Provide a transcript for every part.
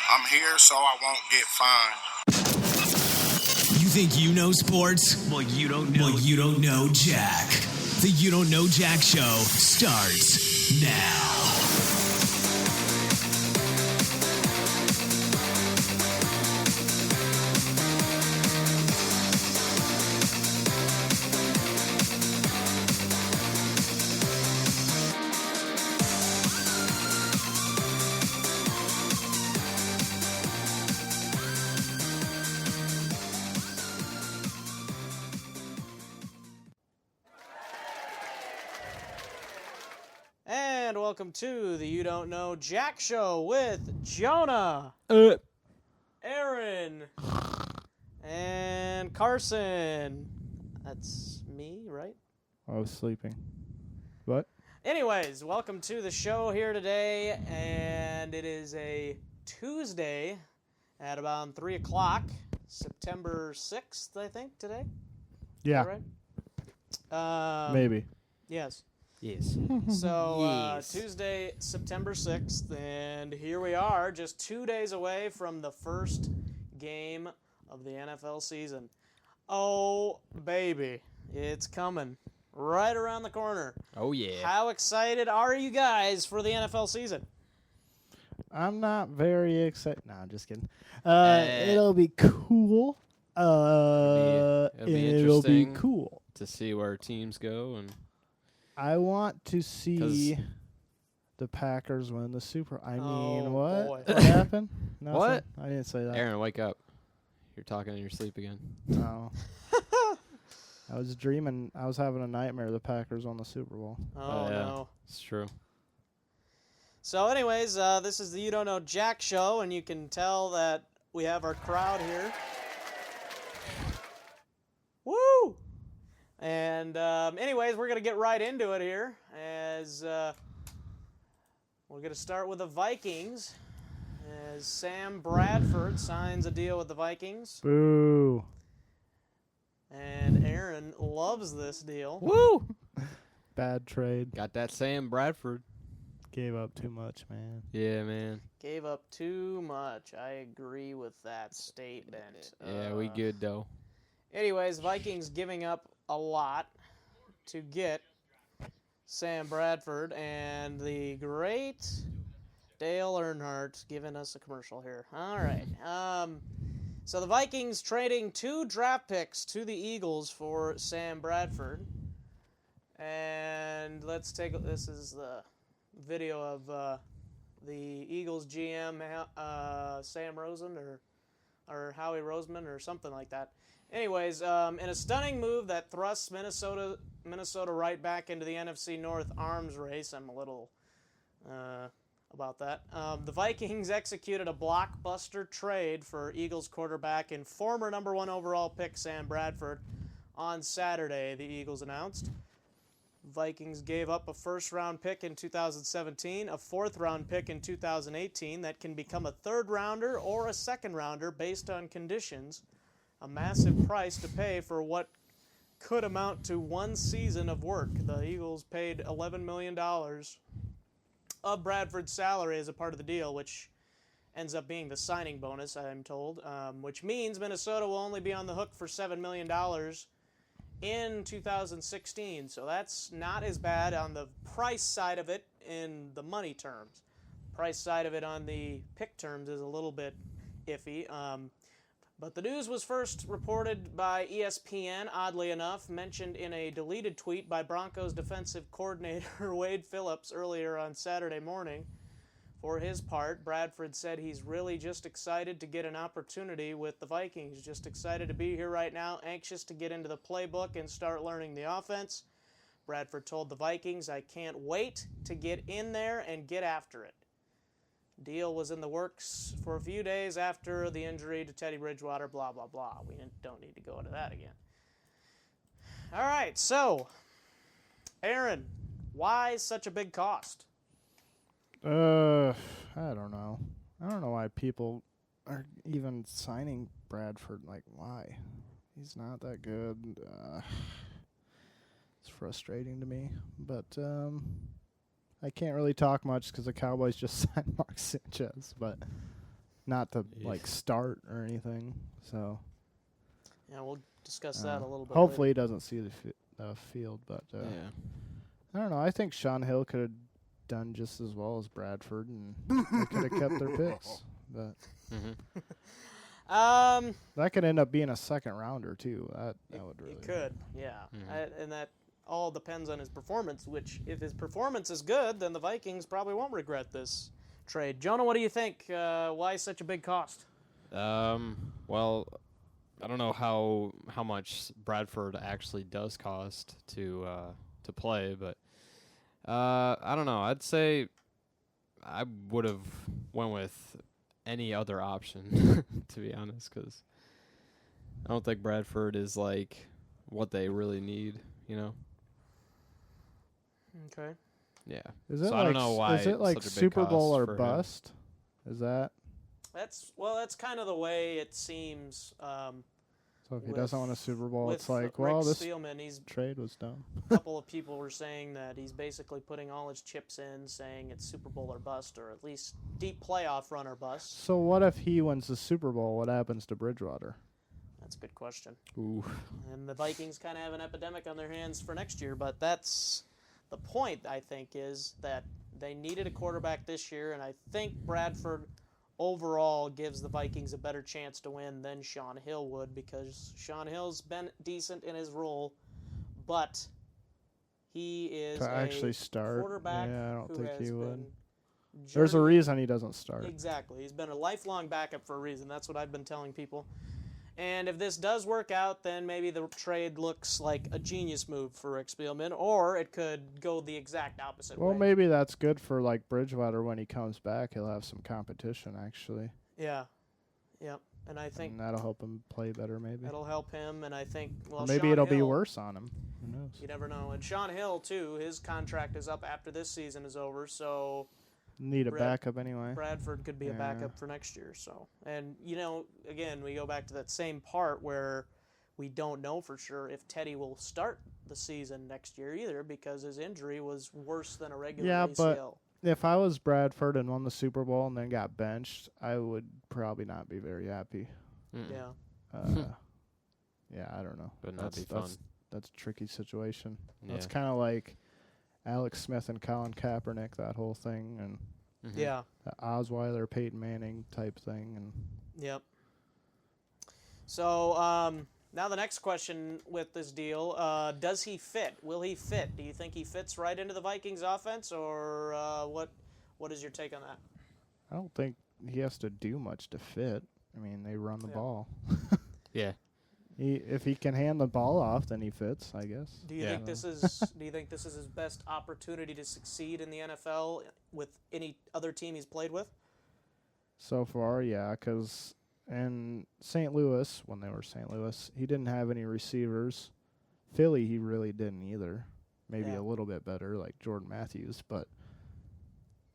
I'm here so I won't get fined. You think you know sports? Well, you don't know. Well, you don't know Jack. The You Don't Know Jack Show starts now. And welcome to the You Don't Know Jack Show with Jonah, Aaron, and Carson. That's me, right? I was sleeping. What? Anyways, welcome to the show here today, and it is a Tuesday at about 3 o'clock, September 6th, I think, today. Yeah. Is that right? Maybe. Yes. Yes. So, Yes. Tuesday, September 6th, and here we are, just 2 days away from the first game of the NFL season. Oh, baby, it's coming right around the corner. Oh, yeah. How excited are you guys for the NFL season? I'm not very excited. No, I'm just kidding. It'll be cool. It'll be interesting cool to see where teams go. And I want to see the Packers win the Super. I mean, what? Boy. What happened? Nothing? What? I didn't say that. Aaron, wake up. You're talking in your sleep again. No. I was dreaming. I was having a nightmare the Packers won the Super Bowl. Oh, yeah. no. It's true. So, anyways, this is the You Don't Know Jack Show, and you can tell that we have our crowd here. Woo! And anyways, we're going to get right into it here, as we're going to start with the Vikings, as Sam Bradford signs a deal with the Vikings. Boo. And Aaron loves this deal. Woo! Bad trade. Got that Sam Bradford. Gave up too much, man. Yeah, man. Gave up too much. I agree with that statement. Yeah, we good, though. Anyways, Vikings giving up a lot to get Sam Bradford, and the great Dale Earnhardt giving us a commercial here. All right. So the Vikings trading 2 draft picks to the Eagles for Sam Bradford. And let's take this is the video of the Eagles GM Sam Rosen or Howie Roseman or something like that. Anyways, in a stunning move that thrusts Minnesota right back into the NFC North arms race, I'm a little about that. The Vikings executed a blockbuster trade for Eagles quarterback and former number 1 overall pick Sam Bradford on Saturday, the Eagles announced. Vikings gave up a first-round pick in 2017, a fourth-round pick in 2018 that can become a third-rounder or a second-rounder based on conditions. A massive price to pay for what could amount to 1 season of work. The Eagles paid $11 million of Bradford's salary as a part of the deal, which ends up being the signing bonus, I'm told, which means Minnesota will only be on the hook for $7 million in 2016. So that's not as bad on the price side of it in the money terms. Price side of it on the pick terms is a little bit iffy. But the news was first reported by ESPN, oddly enough, mentioned in a deleted tweet by Broncos defensive coordinator Wade Phillips earlier on Saturday morning. For his part, Bradford said he's really just excited to get an opportunity with the Vikings, just excited to be here right now, anxious to get into the playbook and start learning the offense. Bradford told the Vikings, "I can't wait to get in there and get after it." Deal was in the works for a few days after the injury to Teddy Bridgewater, blah, blah, blah. We don't need to go into that again. All right, so, Aaron, why such a big cost? I don't know. I don't know why people are even signing Bradford. Like, why? He's not that good. It's frustrating to me. But I can't really talk much because the Cowboys just signed Mark Sanchez. But not to Yeah. like start or anything. So Yeah, we'll discuss that a little bit. hopefully he doesn't see the field, but Yeah. I don't know. I think Sean Hill could have done just as well as Bradford, and they could have kept their picks. But that could end up being a second rounder too. That would really. It could, yeah. And that all depends on his performance. Which, if his performance is good, then the Vikings probably won't regret this trade. Jonah, what do you think? Why such a big cost? Well, I don't know how much Bradford actually does cost to play, but I don't know. I'd say I would have went with any other option, to be honest, because I don't think Bradford is like what they really need, you know? Okay. Yeah. Is it So like I don't know why is it like such a big Super Bowl cost or for him. bust? Is that That's kind of the way it seems. so? If he doesn't win a Super Bowl, with it's like, Rick well, this Spielman, he's trade was dumb. a couple of people were saying that he's basically putting all his chips in, saying it's Super Bowl or bust, or at least deep playoff run or bust. So what if he wins the Super Bowl? What happens to Bridgewater? That's a good question. Ooh. And the Vikings kind of have an epidemic on their hands for next year, but that's the point, I think, is that they needed a quarterback this year, and I think Bradford overall gives the Vikings a better chance to win than Sean Hill would, because Sean Hill's been decent in his role, but he is To actually start? quarterback Yeah, I don't who think has he would. been There's a journeying- reason he doesn't start. Exactly. He's been a lifelong backup for a reason. That's what I've been telling people. And if this does work out, then maybe the trade looks like a genius move for Rick Spielman, or it could go the exact opposite Well, way. maybe that's good for like Bridgewater when he comes back. He'll have some competition actually, Yeah. Yep. And I think and that'll help him play better. Maybe. that'll help him, and I think, well, Or maybe Sean it'll be Hill- worse on him. Who knows? You never know. And Sean Hill, too, his contract is up after this season is over, so Need a backup anyway. Bradford could be a Yeah. backup for next year. So, and, again, we go back to that same part where we don't know for sure if Teddy will start the season next year either, because his injury was worse than a regular Yeah, but ACL. if I was Bradford and won the Super Bowl and then got benched, I would probably not be very happy. Yeah. Yeah, I don't know. Would not be fun. That's a tricky situation. Yeah. That's kind of like Alex Smith and Colin Kaepernick, that whole thing, and Yeah. the Osweiler, Peyton Manning type thing. And Yep. So now the next question with this deal: does he fit? Will he fit? Do you think he fits right into the Vikings offense, or what is your take on that? I don't think he has to do much to fit. I mean, they run the ball. Yeah. If he can hand the ball off, then he fits, I guess. Do you Yeah. think this is? Do you think this is his best opportunity to succeed in the NFL with any other team he's played with? So far, yeah, because in St. Louis, when they were St. Louis, he didn't have any receivers. Philly, he really didn't either. Maybe Yeah. a little bit better, like Jordan Matthews, but.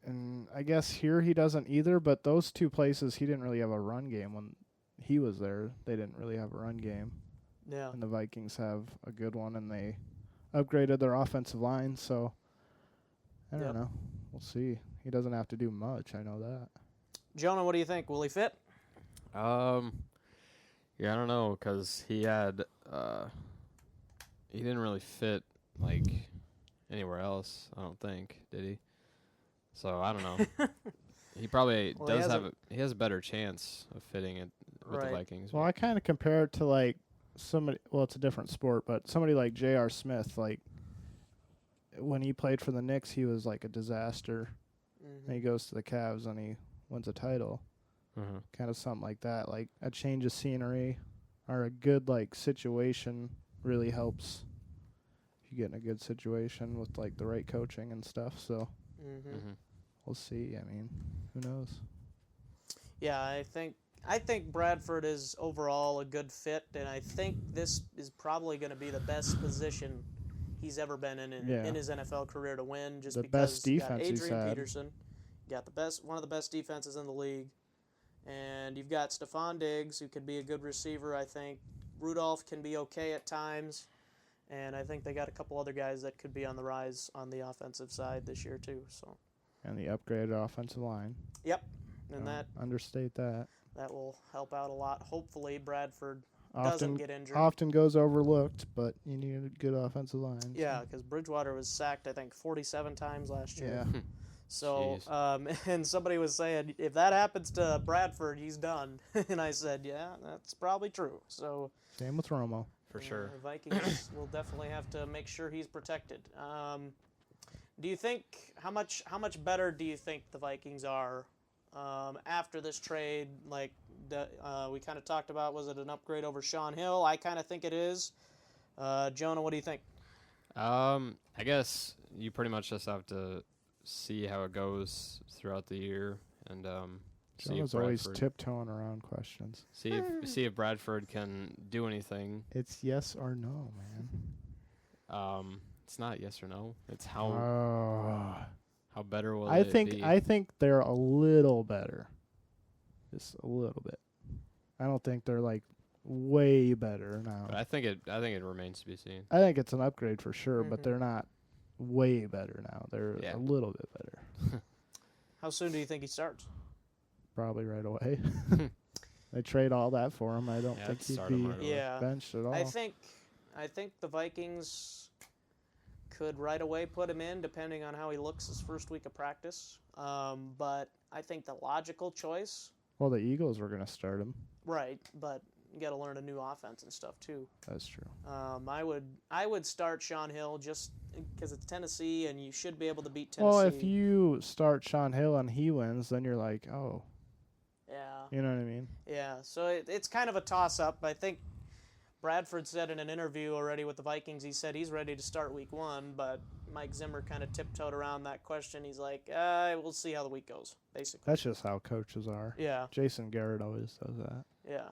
And I guess here he doesn't either, but those two places he didn't really have a run game when he was there. They didn't really have a run game. Yeah. And the Vikings have a good one, and they upgraded their offensive line, so I don't know. We'll see. He doesn't have to do much, I know that. Jonah, what do you think? Will he fit? Yeah, I don't know, because he had he didn't really fit like anywhere else. I don't think, did he? So I don't know. He probably Well, he does has have he has a better chance of fitting it with Right. the Vikings. Well, I kind of compare it to like somebody. Well, it's a different sport, but somebody like J.R. Smith. Like when he played for the Knicks, he was like a disaster. And he goes to the Cavs and he wins a title. Kind of something like that. Like a change of scenery or a good like situation really helps. If you get in a good situation with like the right coaching and stuff. So we'll see. I mean, who knows? Yeah, I think Bradford is overall a good fit, and I think this is probably going to be the best position he's ever been in his NFL career to win. Just The because best you got defense he's Adrian had. Peterson, you got one of the best defenses in the league, and you've got Stephon Diggs, who could be a good receiver. I think Rudolph can be okay at times, and I think they got a couple other guys that could be on the rise on the offensive side this year too. So. And the upgraded offensive line. Yep. and that understate that. that will help out a lot. Hopefully, Bradford doesn't get injured. Often goes overlooked, but you need a good offensive line. Yeah, because Bridgewater was sacked, I think, 47 times last year. Yeah. So, and somebody was saying, if that happens to Bradford, he's done. And I said, yeah, that's probably true. So, Same with Romo. For sure. the Vikings will definitely have to make sure he's protected. Do you think how much better do you think the Vikings are after this trade? Like we kind of talked about, was it an upgrade over Sean Hill? I kind of think it is. Jonah, what do you think? I guess you pretty much just have to see how it goes throughout the year, and see if Jonah's always Bradford, tiptoeing around questions. see if Bradford can do anything. It's yes or no, man. It's not yes or no. It's how better will I it think be? I think they're a little better. Just a little bit. I don't think they're like way better now. But I think it remains to be seen. I think it's an upgrade for sure, but they're not way better now. They're a little bit better. How soon do you think he starts? Probably right away. They trade all that for him. I don't think he'd start him be right away. benched at all. I think the Vikings could right away put him in, depending on how he looks his first week of practice. But I think the logical choice. Well, the Eagles were going to start him. Right, but you got to learn a new offense and stuff too. That's true. I would start Sean Hill just because it's Tennessee and you should be able to beat Tennessee. Well, if you start Sean Hill and he wins, then you're like, oh. Yeah. You know what I mean? Yeah, so it's kind of a toss-up. I think Bradford said in an interview already with the Vikings, he said he's ready to start week 1, but Mike Zimmer kind of tiptoed around that question. He's like, we'll see how the week goes, basically. That's just how coaches are. Yeah. Jason Garrett always does that. Yeah.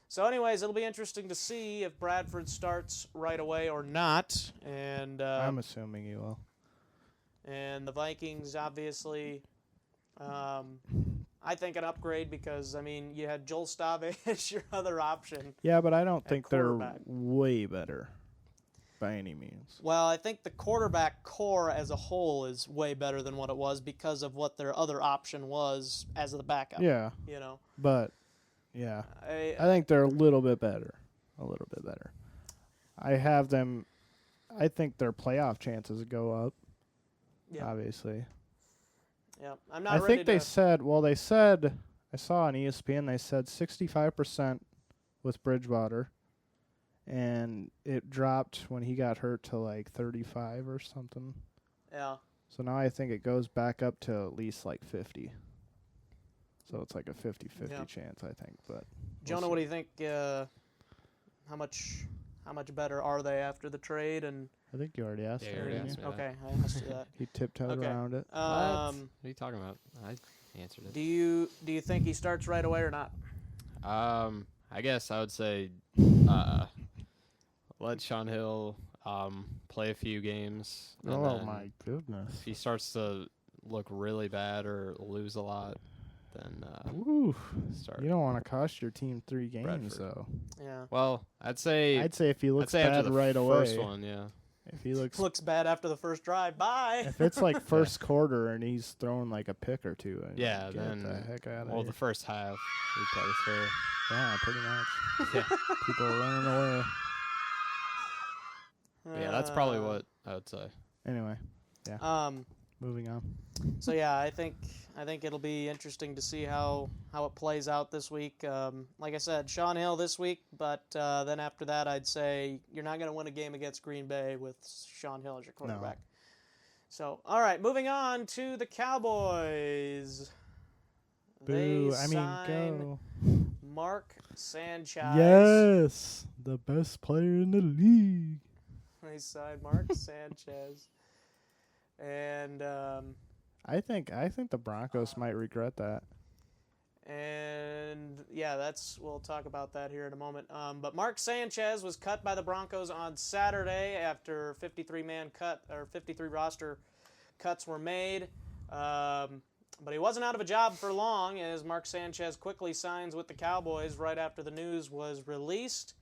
So anyways, it'll be interesting to see if Bradford starts right away or not. And I'm assuming he will. And the Vikings, obviously, I think an upgrade because, I mean, you had Joel Stave as your other option. Yeah, but I don't think they're quarterback. way better by any means. Well, I think the quarterback core as a whole is way better than what it was because of what their other option was as the backup. Yeah. You know? But, yeah. I think they're a little bit better. A little bit better. I think their playoff chances go up, obviously. Yeah, I'm not I ready think they said, I saw on ESPN, they said 65% with Bridgewater, and it dropped when he got hurt to like 35 or something. Yeah. So now I think it goes back up to at least like 50. So it's like a 50-50 chance, I think. But Jonah, what do you think? How much better are they after the trade? And I think you already asked. Yeah, you already asked me that. okay, I asked you that. He tiptoed around it. What are you talking about? I answered it. Do you think he starts right away or not? I guess I would say let Sean Hill play a few games. And Oh then my goodness! if he starts to look really bad or lose a lot, then Ooh, start. you don't want to cost your team 3 games Bradford. though. Yeah. Well, I'd say if he looks after bad the right away. first one, yeah. If he Looks bad after the first drive. Bye. if it's like first quarter and he's throwing like a pick or two, and Yeah, get then the heck out of well, here. the first half we probably throw. Yeah, pretty much. Yeah. People are running away. But yeah, that's probably what I would say. Anyway, yeah. Moving on. So yeah, I think it'll be interesting to see how it plays out this week. Like I said, Sean Hill this week, but then after that, I'd say you're not going to win a game against Green Bay with Sean Hill as your quarterback. No. So, all right, moving on to the Cowboys. Boo! They I mean, sign go. Mark Sanchez. Yes, the best player in the league. They signed Mark Sanchez, and I think the Broncos might regret that. And yeah, we'll talk about that here in a moment. But Mark Sanchez was cut by the Broncos on Saturday after 53 roster cuts were made. But he wasn't out of a job for long, as Mark Sanchez quickly signs with the Cowboys right after the news was released.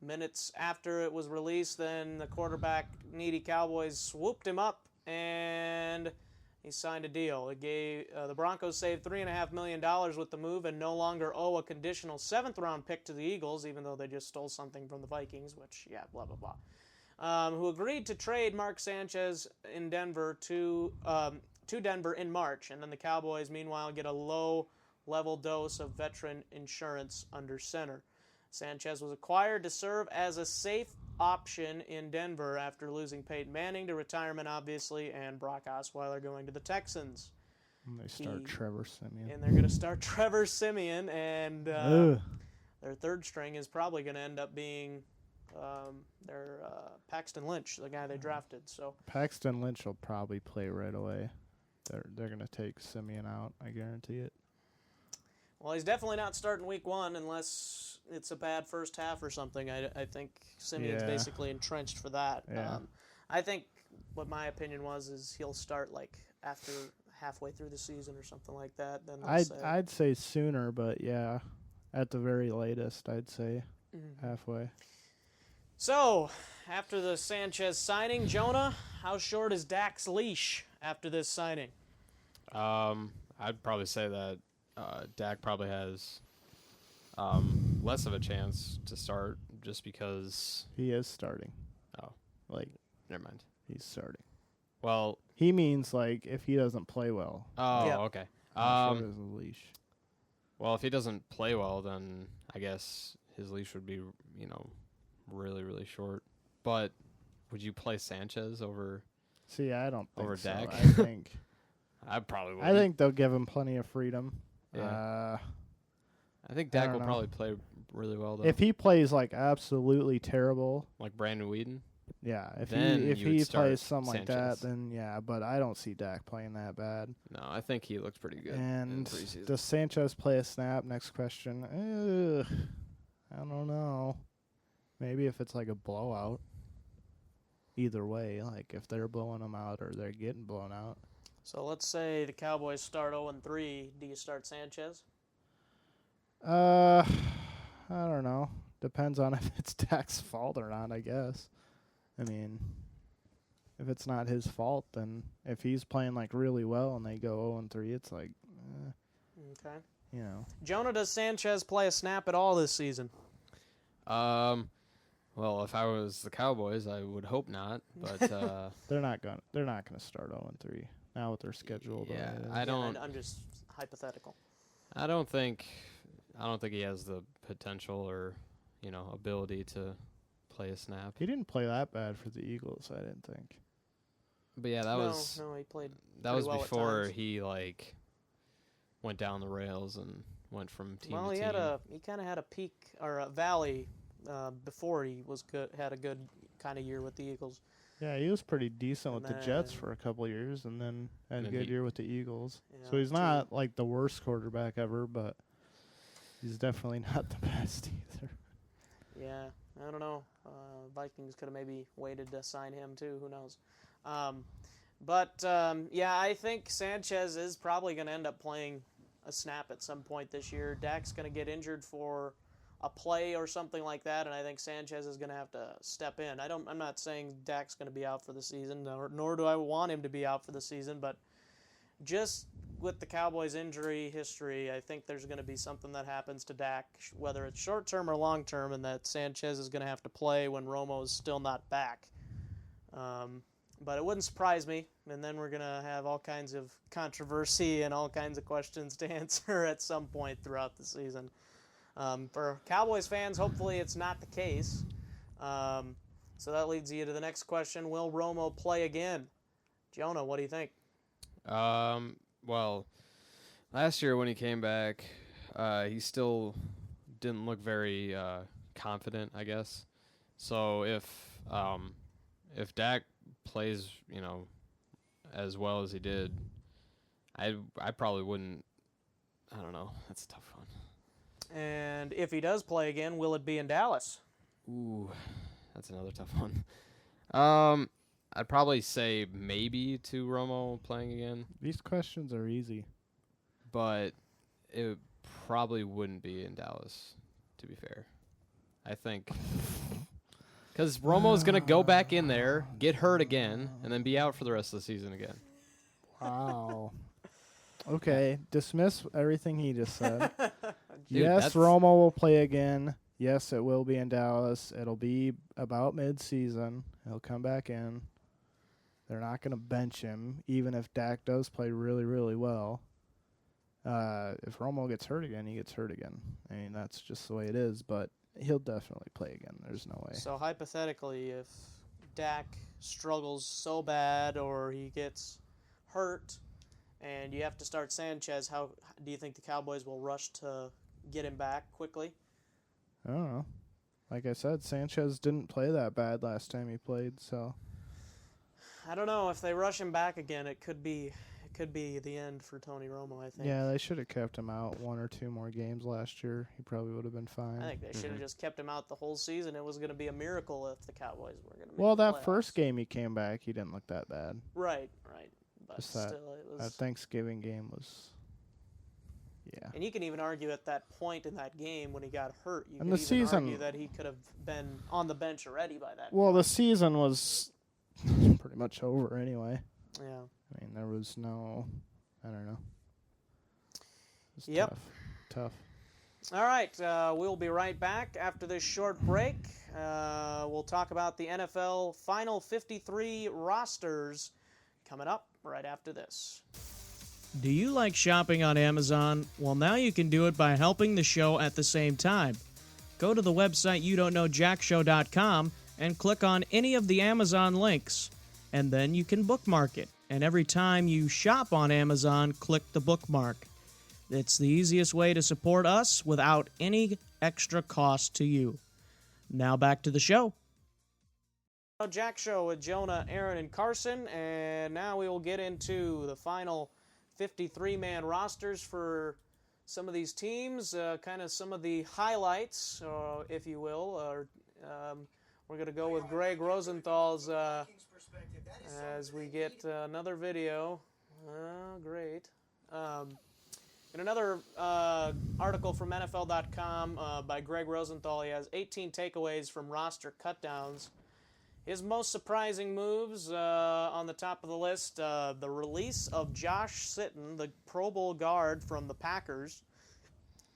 Minutes after it was released, then the quarterback needy Cowboys swooped him up and he signed a deal. It gave the Broncos saved $3.5 million with the move and no longer owe a conditional 7th-round pick to the Eagles, even though they just stole something from the Vikings, which, yeah, blah, blah, blah. Who agreed to trade Mark Sanchez in Denver to Denver in March. And then the Cowboys, meanwhile, get a low-level dose of veteran insurance under center. Sanchez was acquired to serve as a safe option in Denver after losing Peyton Manning to retirement, obviously, and Brock Osweiler going to the Texans. And they start Trevor Siemian. And they're going to start Trevor Siemian, and their third string is probably going to end up being their Paxton Lynch, the guy they drafted. So Paxton Lynch will probably play right away. They're going to take Siemian out, I guarantee it. Well, he's definitely not starting week 1 unless it's a bad first half or something. I think Simeon's basically entrenched for that. Yeah. I think what my opinion is he'll start like after halfway through the season or something like that. Then I'd say sooner, but yeah, at the very latest, I'd say halfway. So, after the Sanchez signing, Jonah, how short is DAK'S leash after this signing? I'd probably say that Dak probably has less of a chance to start just because he is starting. Oh, like never mind. He's starting. Well, he means like if he doesn't play well. Oh, yeah. Okay. How short is the leash? Well, if he doesn't play well, then I guess his leash would be, really, really short. But would you play Sanchez over? See, I don't think over so. Dak. I think I probably would. I think they'll give him plenty of freedom. Yeah. I think Dak will probably play really well though. If he plays like absolutely terrible, like Brandon Whedon. Yeah, if then he plays something Sanchez. like that, then yeah. But I don't see Dak playing that bad. No, I think he looks pretty good. And in preseason. does Sanchez play a snap? Next question. I don't know. Maybe if it's like a blowout. Either way, like if they're blowing them out or they're getting blown out. So let's say the Cowboys start 0-3. Do you start Sanchez? I don't know. Depends on if it's Dak's fault or not, I guess. I mean, if it's not his fault, then if he's playing like really well and they go 0-3, it's like, okay. Jonah, does Sanchez play a snap at all this season? Well, if I was the Cowboys, I would hope not. But they're not gonna start 0-3 now with their schedule. Yeah, I'm just hypothetical. I don't think he has the potential or ability to play a snap. He didn't play that bad for the Eagles, I didn't think. But yeah, he played. That was well before he went down the rails and went from team to team. Well, he kind of had a peak or a valley before he was good. Had a good kind of year with the Eagles. Yeah, he was pretty decent with the Jets for a couple of years, and then had a good year with the Eagles. So he's not like the worst quarterback ever, but he's definitely not the best either. Yeah, I don't know. Vikings could have maybe waited to sign him too. Who knows? Yeah, I think Sanchez is probably going to end up playing a snap at some point this year. Dak's going to get injured for a play or something like that, and I think Sanchez is going to have to step in. I'm not saying Dak's going to be out for the season, nor do I want him to be out for the season, but just with the Cowboys' injury history, I think there's going to be something that happens to Dak, whether it's short-term or long-term, and that Sanchez is going to have to play when Romo is still not back. But it wouldn't surprise me, and then we're going to have all kinds of controversy and all kinds of questions to answer at some point throughout the season. For Cowboys fans, hopefully it's not the case. So that leads you to the next question. Will Romo play again? Jonah, what do you think? Well, last year when he came back, he still didn't look very confident, I guess. So if Dak plays, as well as he did, I probably wouldn't. I don't know. That's a tough one. And if he does play again, will it be in Dallas? Ooh, that's another tough one. I'd probably say maybe to Romo playing again. These questions are easy. But it probably wouldn't be in Dallas, to be fair. I think. Because Romo's going to go back in there, get hurt again, and then be out for the rest of the season again. Wow. Okay, dismiss everything he just said. Dude, Yes, that's- Romo will play again. Yes, it will be in Dallas. It'll be about mid-season. He'll come back in. They're not going to bench him, even if Dak does play really, really well. If Romo gets hurt again, he gets hurt again. I mean, that's just the way it is, but he'll definitely play again. There's no way. So hypothetically, if Dak struggles so bad or he gets hurt and you have to start Sanchez, how do you think the Cowboys will rush to get him back quickly? I don't know. Like I said, Sanchez didn't play that bad last time he played, so. I don't know. If they rush him back again, it could be the end for Tony Romo, I think. Yeah, they should have kept him out 1 or 2 more games last year. He probably would have been fine. I think they should have just kept him out the whole season. It was going to be a miracle if the Cowboys were going to make Well, the that playoffs. first game he came back, he didn't look that bad. Right. But Just still, it was... That Thanksgiving game was, yeah. And you can even argue at that point in that game when he got hurt, you And could the even season- argue that he could have been on the bench already by that Well, point. the season was pretty much over anyway. Yeah. I mean, there was no, I don't know. It was Yep. Tough. All right, we'll be right back after this short break. We'll talk about the NFL Final 53 rosters coming up right after this. Do you like shopping on Amazon? Well, now you can do it by helping the show at the same time. Go to the website youdon'tknowjackshow.com and click on any of the Amazon links, and then you can bookmark it. And every time you shop on Amazon, click the bookmark. It's the easiest way to support us without any extra cost to you. Now back to the show. Jack Show with Jonah, Aaron, and Carson, and now we will get into the final 53-man rosters for some of these teams, kind of some of the highlights, if you will. We're going to go with Greg Rosenthal's as we get another video. Great. In another article from NFL.com by Greg Rosenthal, he has 18 takeaways from roster cutdowns. His most surprising moves on the top of the list, the release of Josh Sitton, the Pro Bowl guard from the Packers.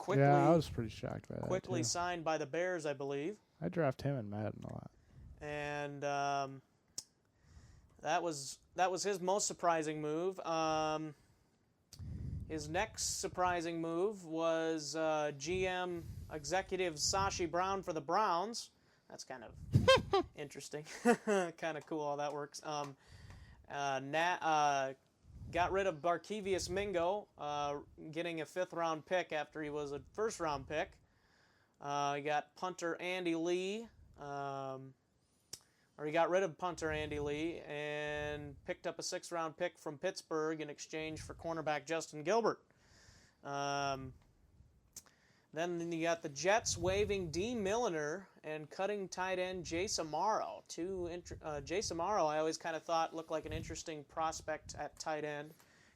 Yeah, I was pretty shocked by that. Quickly too. signed by the Bears, I believe. I draft him in Madden a lot. And that was his most surprising move. His next surprising move was GM executive Sashi Brown for the Browns. That's kind of interesting. Kind of cool how that works. Got rid of Barkevius Mingo, getting a 5th-round pick after he was a 1st-round pick. He got punter Andy Lee, he got rid of punter Andy Lee and picked up a 6th-round pick from Pittsburgh in exchange for cornerback Justin Gilbert. Then you got the Jets waiving D. Milliner and cutting tight end Jace Amaro. Jace Amaro, I always kind of thought looked like an interesting prospect at tight end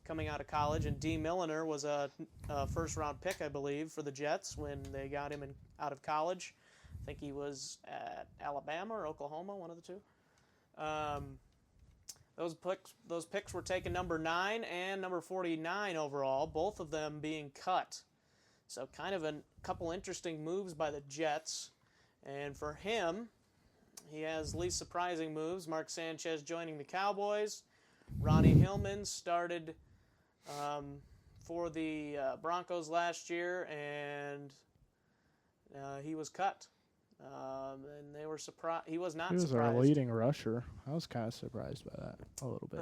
coming out of college, and D. Milliner was a 1st-round pick, I believe, for the Jets when they got him out of college. I think he was at Alabama or Oklahoma, one of the two. Those picks were taken number 9 and number 49 overall, both of them being cut. So kind of a couple interesting moves by the Jets. And for him, he has least surprising moves. Mark Sanchez joining the Cowboys. Ronnie Hillman started for the Broncos last year, and he was cut. And they were surprised. He was not surprised. He was our leading rusher. I was kind of surprised by that a little bit.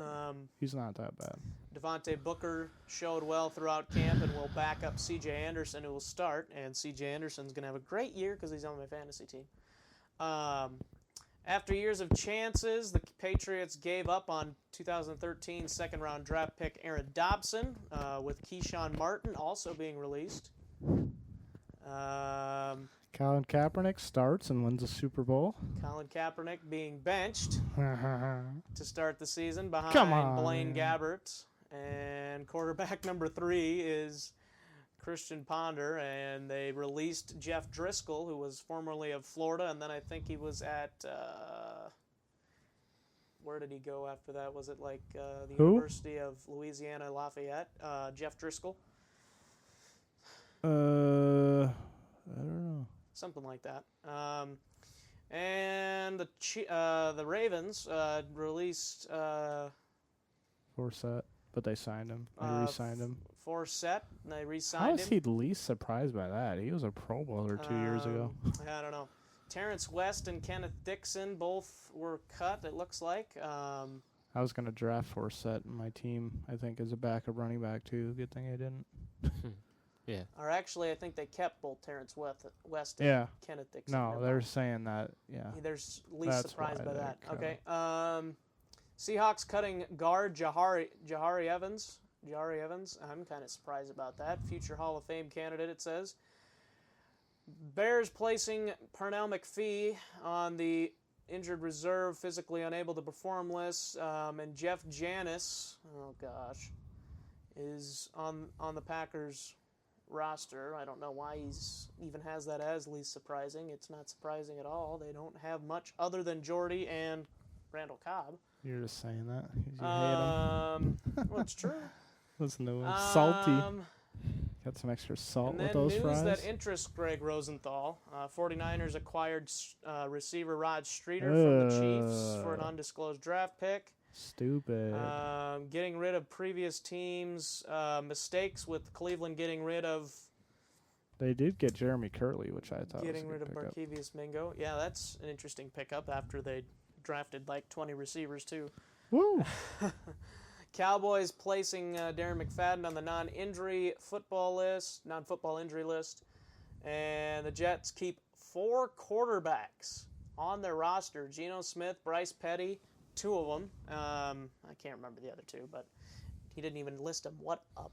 He's not that bad. Devontae Booker showed well throughout camp and will back up C.J. Anderson, who will start. And C.J. Anderson's going to have a great year because he's on my fantasy team. After years of chances, the Patriots gave up on 2013 2nd-round draft pick Aaron Dobson, with Keyshawn Martin also being released. Colin Kaepernick starts and wins a Super Bowl. Colin Kaepernick being benched to start the season behind Come on. Blaine Gabbert. And quarterback number 3 is Christian Ponder. And they released Jeff Driscoll, who was formerly of Florida. And then I think he was at, where did he go after that? Was it like the Who? University of Louisiana Lafayette? Jeff Driscoll? I don't know. Something like that. And the Ravens released Forsett, but they signed him. They re-signed him. Forsett, and they How re-signed is him. he the least surprised by that? He was a Pro Bowler 2 years ago. I don't know. Terrence West and Kenneth Dixon both were cut, it looks like. I was going to draft Forsett in my team, I think, as a backup running back, too. Good thing I didn't. Yeah. Or actually, I think they kept both Terrence West and Yeah. Kenneth Dixon. No, Never they're mind. saying that, yeah. There's least That's surprised why by that. they Okay. Seahawks cutting guard Jahari Evans. Jahari Evans. I'm kind of surprised about that. Future Hall of Fame candidate, it says. Bears placing Pernell McPhee on the injured reserve, physically unable to perform list. And Jeff Janis, oh gosh, is on the Packers roster. I don't know why he's even has that as least surprising. It's not surprising at all. They don't have much other than Jordy and Randall Cobb. You're just saying that 'cause you hate him. Well, it's true. Listen to him. Salty. Um, Got some extra salt And with then those news fries. that interests Greg Rosenthal. 49ers acquired receiver Rod Streeter from the Chiefs for an undisclosed draft pick. Stupid. Getting rid of previous teams' mistakes with Cleveland getting rid of They did get Jeremy Curley, which I thought getting was rid a of good pickup. Barkevius Mingo. Yeah, that's an interesting pickup after they drafted like 20 receivers too. Woo! Cowboys placing Darren McFadden on the non-football injury list. And the Jets keep 4 quarterbacks on their roster. Geno Smith, Bryce Petty, 2 of them. I can't remember the other 2, but he didn't even list them. What a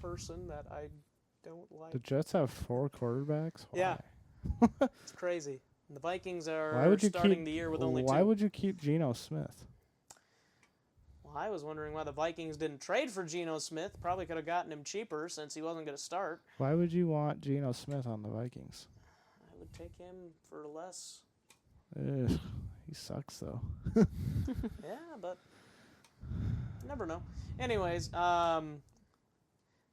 person that I don't like. The Jets have 4 quarterbacks? Why? Yeah. It's crazy. And the Vikings Why are would you starting keep, the year with only 2. Why would you keep Geno Smith? Well, I was wondering why the Vikings didn't trade for Geno Smith. Probably could have gotten him cheaper since he wasn't going to start. Why would you want Geno Smith on the Vikings? I would take him for less. Ugh, he sucks, though. Yeah, but you never know. Anyways,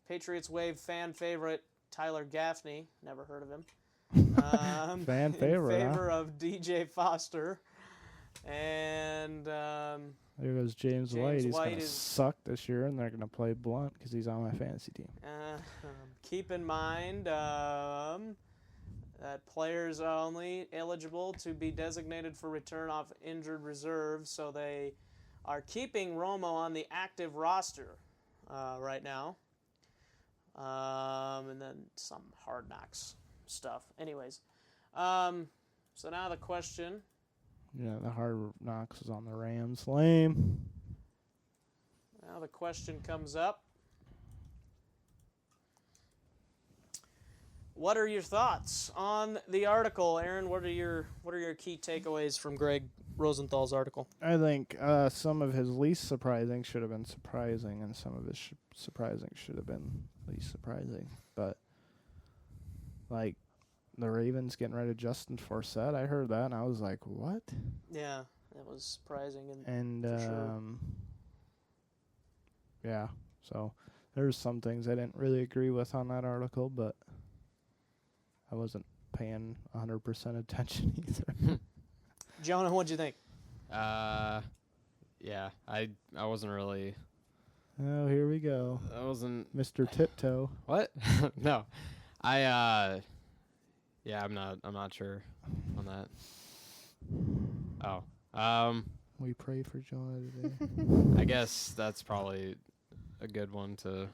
Patriots waive fan favorite Tyler Gaffney. Never heard of him. Fan favorite, In favor of DJ Foster. And There goes James James White. He's White going to is- suck this year, and they're going to play Blunt because he's on my fantasy team. keep in mind that players are only eligible to be designated for return off injured reserve, so they are keeping Romo on the active roster right now. And then some Hard Knocks stuff. Anyways, so now the question. Yeah, the Hard Knocks is on the Rams. Lame. Now the question comes up. What are your thoughts on the article, Aaron? What are your key takeaways from Greg Rosenthal's article? I think some of his least surprising should have been surprising, and some of his surprising should have been least surprising. But, like, the Ravens getting rid of Justin Forsett, I heard that, and I was like, what? Yeah, that was surprising. And, for sure. yeah, so there's some things I didn't really agree with on that article, but I wasn't paying 100% attention either. Jonah, what'd you think? Yeah, I wasn't really. Oh, here we go. I wasn't. Mr. Tiptoe. What? No, yeah, I'm not sure on that. Oh, We pray for Jonah today. I guess that's probably a good one to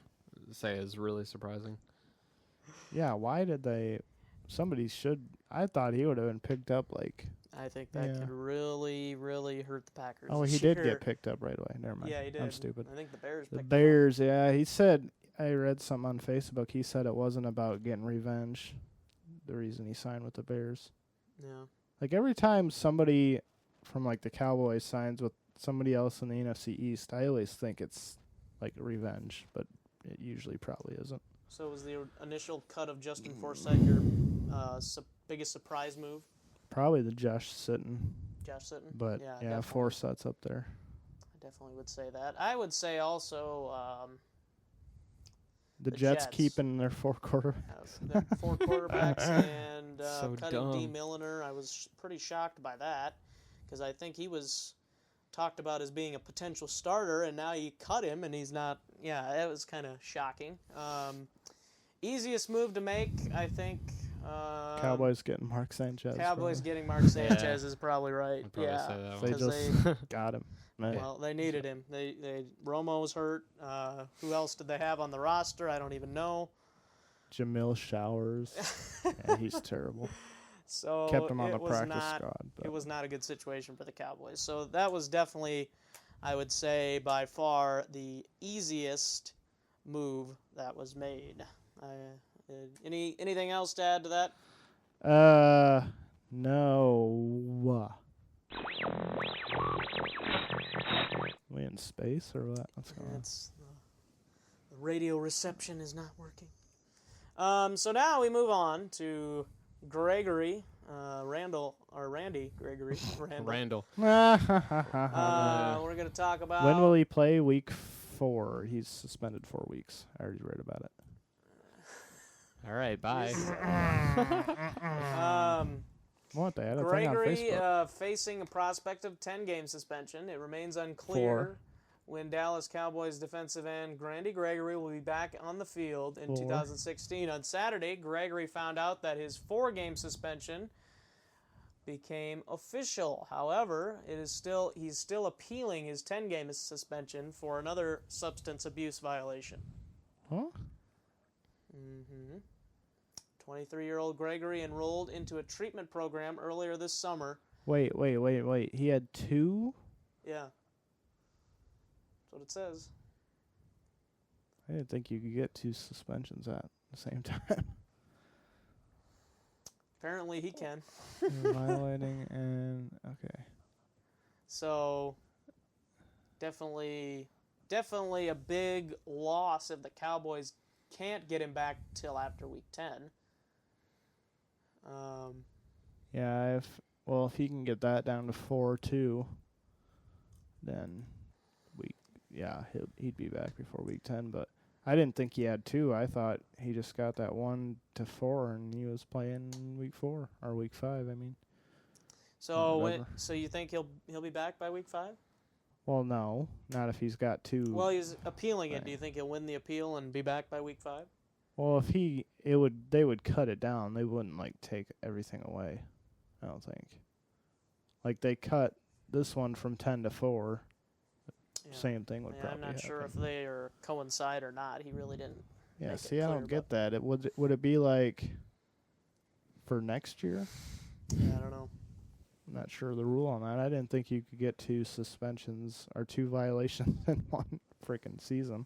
say is really surprising. Yeah, why did they... Somebody should... I thought he would have been picked up, like... I think that Yeah. could really, really hurt the Packers. Oh, this he did year. get picked up right away. Never mind. Yeah, he did. I'm stupid. I think the Bears The picked Bears, yeah. He said... I read something on Facebook. He said it wasn't about getting revenge. The reason he signed with the Bears. him. Yeah. Like, every time somebody from, like, the Cowboys signs with somebody else in the NFC East, I always think it's, like, revenge. But it usually probably isn't. So was the initial cut of Justin Forsett your biggest surprise move? Probably the Josh Sitton. Josh Sitton. But yeah, yeah, definitely. 4 sets up there. I definitely would say that. I would say also The The Jets Jets. keeping their 4 quarterbacks. the 4 quarterbacks and So cutting D. dumb. Milliner. I was pretty shocked by that because I think he was talked about as being a potential starter, and now you cut him and he's not. Yeah, it was kind of shocking. Easiest move to make, I think. Cowboys getting Mark Sanchez. Cowboys probably. getting Mark Sanchez is probably right. I'd probably Yeah. say that They one. just got him. Man. Well, they needed him. They Romo was hurt. Who else did they have on the roster? I don't even know. Jamil Showers. Yeah, he's terrible. So Kept him on it the was practice not, squad. But It was not a good situation for the Cowboys. So that was definitely, I would say, by far the easiest move that was made. Anything else to add to that? No. We in space or what? What's going on? It's the radio reception is not working. So now we move on to Gregory, Randy Gregory. Randall. We're going to talk about When will he play? Week 4. He's suspended 4 weeks. I already read about it. All right, bye. What they had a thing on Gregory Facebook. facing a prospect of 10-game suspension. It remains unclear when Dallas Cowboys defensive end Randy Gregory will be back on the field in 2016. On Saturday, Gregory found out that his 4-game suspension became official. However, he's still appealing his 10-game suspension for another substance abuse violation. Huh? 23-year-old Gregory enrolled into a treatment program earlier this summer. Wait. He had 2? Yeah. That's what it says. I didn't think you could get 2 suspensions at the same time. Apparently he can. Violating and okay. So definitely a big loss if the Cowboys can't get him back till after week 10. Yeah, if he can get that down to 4 too, then he'd be back before week 10. But I didn't think he had 2. I thought he just got that 1 to 4, and he was playing week 4 or week 5. I mean. So so you think he'll be back by week 5? Well, no, not if he's got 2. Well, he's appealing it. Do you think he'll win the appeal and be back by week 5? Well, if they would cut it down. They wouldn't take everything away. I don't think. They cut this one from 10 to 4. Yeah. Same thing would Yeah, probably I'm not sure if happen. they are coincide or not. He really didn't. Yeah, make it see, I clear don't get that. Would it be for next year? Yeah, I don't know. I'm not sure of the rule on that. I didn't think you could get 2 suspensions or 2 violations in one freaking season.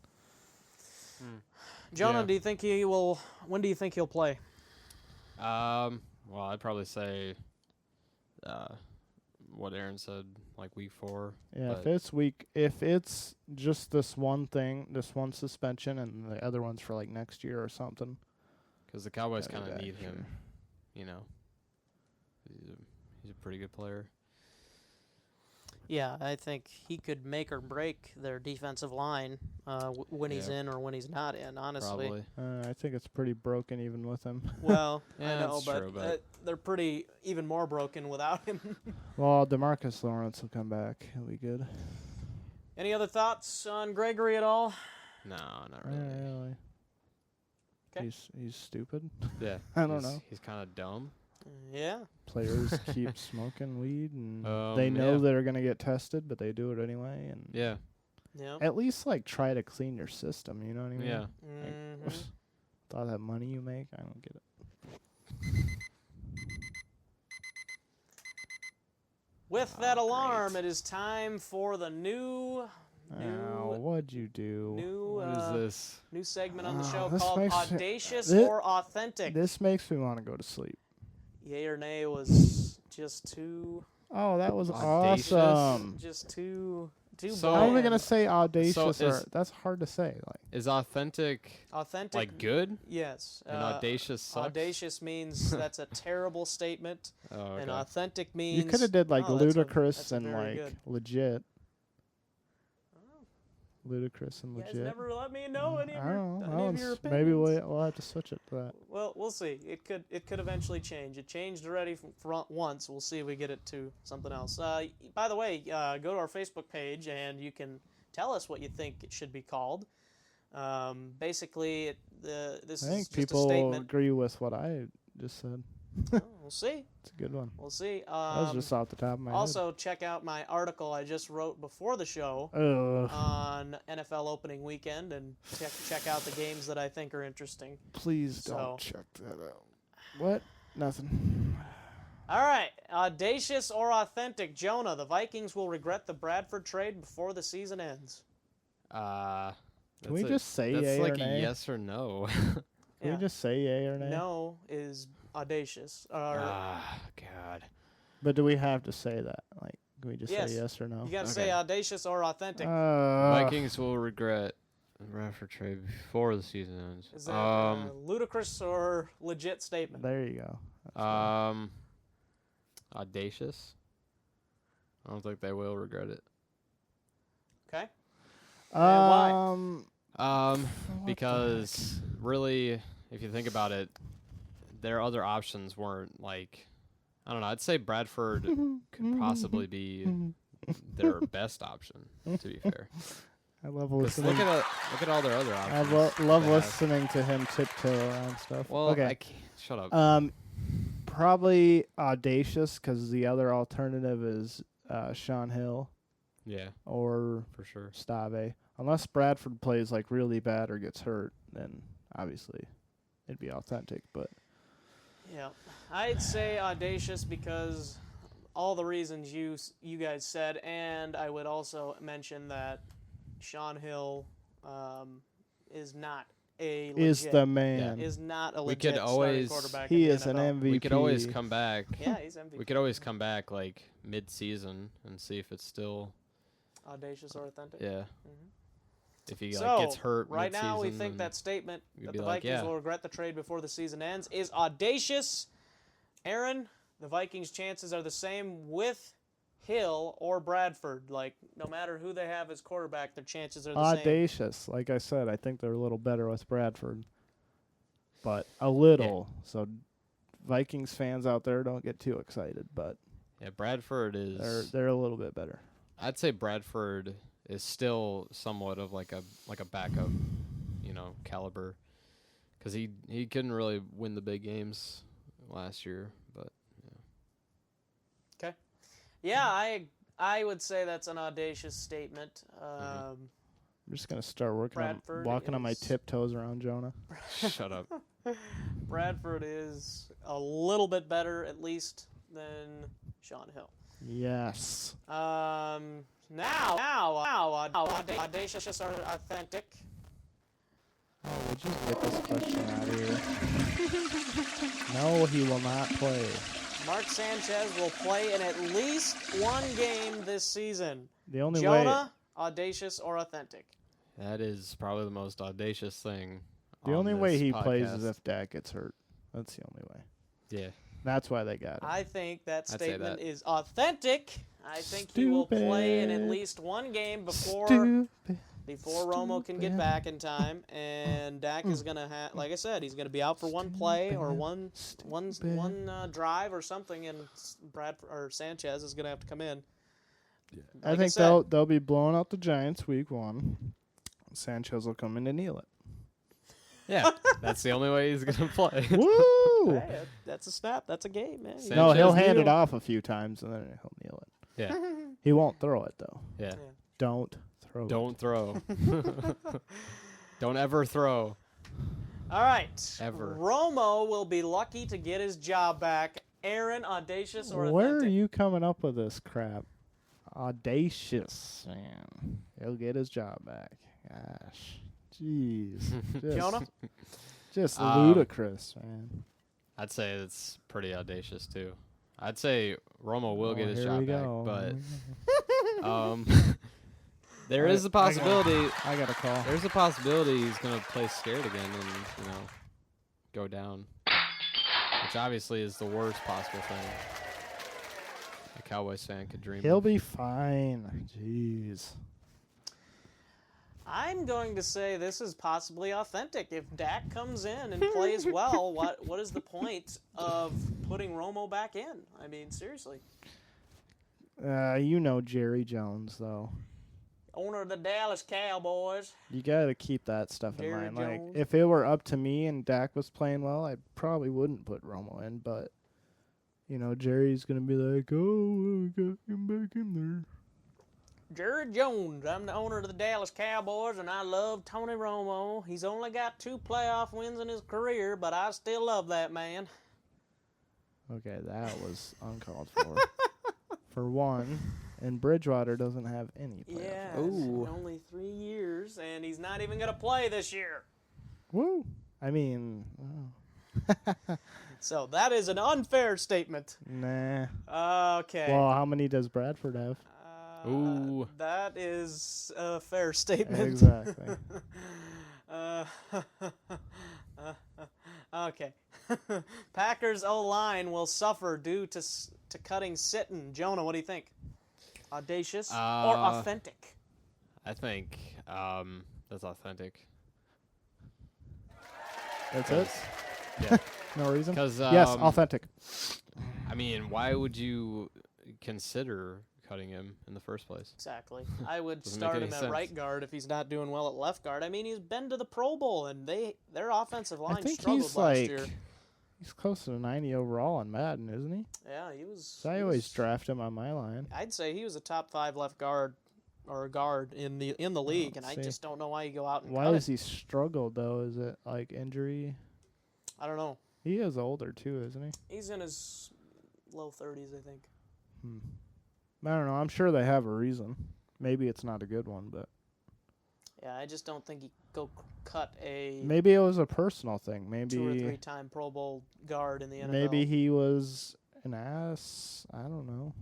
Jonah, Yeah. do you think he will? When do you think he'll play? Well, I'd probably say what Aaron said, week 4. Yeah, but if it's just this one thing, this one suspension, and the other one's for next year or something. because the Cowboys Gotta be kind of back, need him, sure. He's a pretty good player. Yeah, I think he could make or break their defensive line when he's Yeah. in or when he's not in, honestly. Probably. I think it's pretty broken even with him. Well, Yeah, I know, that's but, true, but- they're pretty even more broken without him. Well, DeMarcus Lawrence will come back. He'll be good. Any other thoughts on Gregory at all? No, not Yeah, really. really. 'Kay. He's stupid. Yeah. I don't know. He's kind of dumb. Yeah. Players keep smoking weed, and Um, they know yeah. they're gonna get tested, but they do it anyway. And Yeah. Yeah. at least try to clean your system. You know what I mean? Yeah. Mhm. With all that money you make, I don't get it. With that alarm, it is time for the new What'd you do? What is this? new segment on the show this called makes me- Audacious thi- or Authentic. This makes me want to go to sleep. Yay or nay was just too Oh, that was Audacious? awesome. just too Too So- How are we bland. gonna say audacious? So or is- that's hard to say. Like, Is authentic Authentic. like good? Yes. And audacious sucks? Audacious means that's a terrible statement, Oh, and okay. authentic means you could have did like oh, that's ludicrous a and very like good. legit. Ludicrous and You guys legit. never let me know any of I your, don't know. any of your opinions. Maybe we'll have to switch it to that. Well, we'll see. It could eventually change. It changed already once. We'll see if we get it to something else. By the way, go to our Facebook page and you can tell us what you think it should be called. Basically, this I is think just a people statement. agree with what I just said. We'll see. It's a good one. We'll see. That was just off the top of my Also, check out my article I just wrote before the show head. Ugh. on NFL opening weekend, and check out the games that I think are interesting. Please so- don't check that out. What? Nothing. All right, audacious or authentic, Jonah. The Vikings will regret the Bradford trade before the season ends. Can we That's just say That's yay like or nay? a yes or no. Can Yeah. we just say yay or nay? No is audacious. Or God. But do we have to say that? Like, can we just Yes. say yes or no? you got to Okay. say audacious or authentic. Vikings will regret the Bradford trade before the season ends. Is that a ludicrous or legit statement? There you go. That's fine. Audacious. I don't think they will regret it. Okay. why? What Because really, if you think about it, their other options weren't like, I don't know. I'd say Bradford could possibly be their best option. To be fair, I love 'Cause listening. look at all their other I options. love they have. listening to him tiptoe around stuff. Well, okay. I can't, shut up. Probably audacious because the other alternative is Sean Hill Yeah, or for sure. Stave. Unless Bradford plays like really bad or gets hurt, then obviously it'd be authentic. But Yeah, I'd say audacious because all the reasons you guys said, and I would also mention that Sean Hill is not a legit, is the man. is not a We legit could starting always- quarterback. He in the is an NFL. MVP. We could always come back. Yeah, he's MVP. We could always come back like mid-season and see if it's still Audacious or authentic. yeah. Mhm. If he So, gets hurt right now we mid-season, think then that statement we'd that be the like, Vikings yeah. will regret the trade before the season ends is audacious. Aaron, the Vikings' chances are the same with Hill or Bradford. Like, no matter who they have as quarterback, their chances are the same. Audacious. Like I said, I think they're a little better with Bradford. But a little. So Vikings fans out there don't get too excited, but yeah, Bradford is. they're a little bit better. I'd say Bradford is still somewhat of like a backup, caliber, because he couldn't really win the big games last year, but Okay. Yeah, I would say that's an audacious statement. I'm just gonna start Bradford walking on my is- tiptoes around Jonah. shut up. Bradford is a little bit better, at least, than Sean Hill. Yes. Now, audacious or authentic? Oh, would you get this question out of here? No, he will not play. Mark Sanchez will play in at least one game this season. The only Jonah, audacious or authentic? That is probably the most audacious thing. the on only way this he plays podcast. is if Dak gets hurt. That's the only way. Yeah. That's why they got him. I think that I'd say statement that. is authentic. I think he will play in at Stupid. least one game before Stupid. Romo can get Stupid. back in time, and Dak is gonna have, like I said, he's gonna be out for one play or one drive or something, and Sanchez is gonna have to come in. I Like think said, they'll be blowing out the Giants week 1. Sanchez will come in to kneel it. Yeah, that's the only way he's gonna play. Woo! hey, that's a snap. That's a game, man. Sanchez No, he'll hand it kneel. off a few times and then he'll kneel it. Yeah, He won't throw it though. yeah. Don't throw it. Don't throw. Don't ever throw. All right. Ever. Romo will be lucky to get his job back. Aaron, audacious or Where authentic? are you coming up with this crap? Audacious, man. He'll get his job back. Gosh. Jeez. Just, Jonah? just Um, ludicrous, man. I'd say it's pretty audacious too. I'd say Romo will Oh, get his here job we back, go. but There is a possibility. I got a call. There's a possibility he's gonna play scared again and go down, which obviously is the worst possible thing a Cowboys fan could dream He'll of. be fine. Jeez. I'm going to say this is possibly authentic. If Dak comes in and plays well, what is the point of putting Romo back in? I mean, seriously. Jerry Jones, though. Owner of the Dallas Cowboys. You got to keep that stuff in Jerry mind. Like, Jones. if it were up to me and Dak was playing well, I probably wouldn't put Romo in. But, Jerry's going to be like, oh, I got him back in there. Jerry Jones. I'm the owner of the Dallas Cowboys, and I love Tony Romo. He's only got 2 playoff wins in his career, but I still love that man. Okay, that was uncalled for. For one, and Bridgewater doesn't have any playoff. Yeah, Ooh. only 3 years, and he's not even going to play this year. Woo! I mean, So that is an unfair statement. nah. Okay. Well, how many does Bradford have? Ooh. That is a fair statement. Exactly. Okay. Packers O-line will suffer due to cutting Sitton. Jonah, what do you think? Audacious or authentic? I think that's authentic. That's it? Yeah. No reason? 'Cause, yes, authentic. I mean, why would you consider cutting him in the first place? Exactly. I would Doesn't make start any him at sense. right guard if he's not doing well at left guard. I mean, he's been to the Pro Bowl, and their offensive I line think struggled he's last like, year. he's close to 90 overall on Madden, isn't he? Yeah, he was. So I he always was- draft him on my line. I'd say he was a top 5 left guard or a guard in the league, and I see. just don't know why you go out and Why cut has it. he struggled, though? Is it like injury? I don't know. He is older, too, isn't he? He's in his low 30s, I think. I don't know. I'm sure they have a reason. Maybe it's not a good one, but Yeah, I just don't think he go cut a maybe it was a personal thing. 2 or Maybe 3-time Pro Bowl guard in the NFL. maybe he was an ass. I don't know.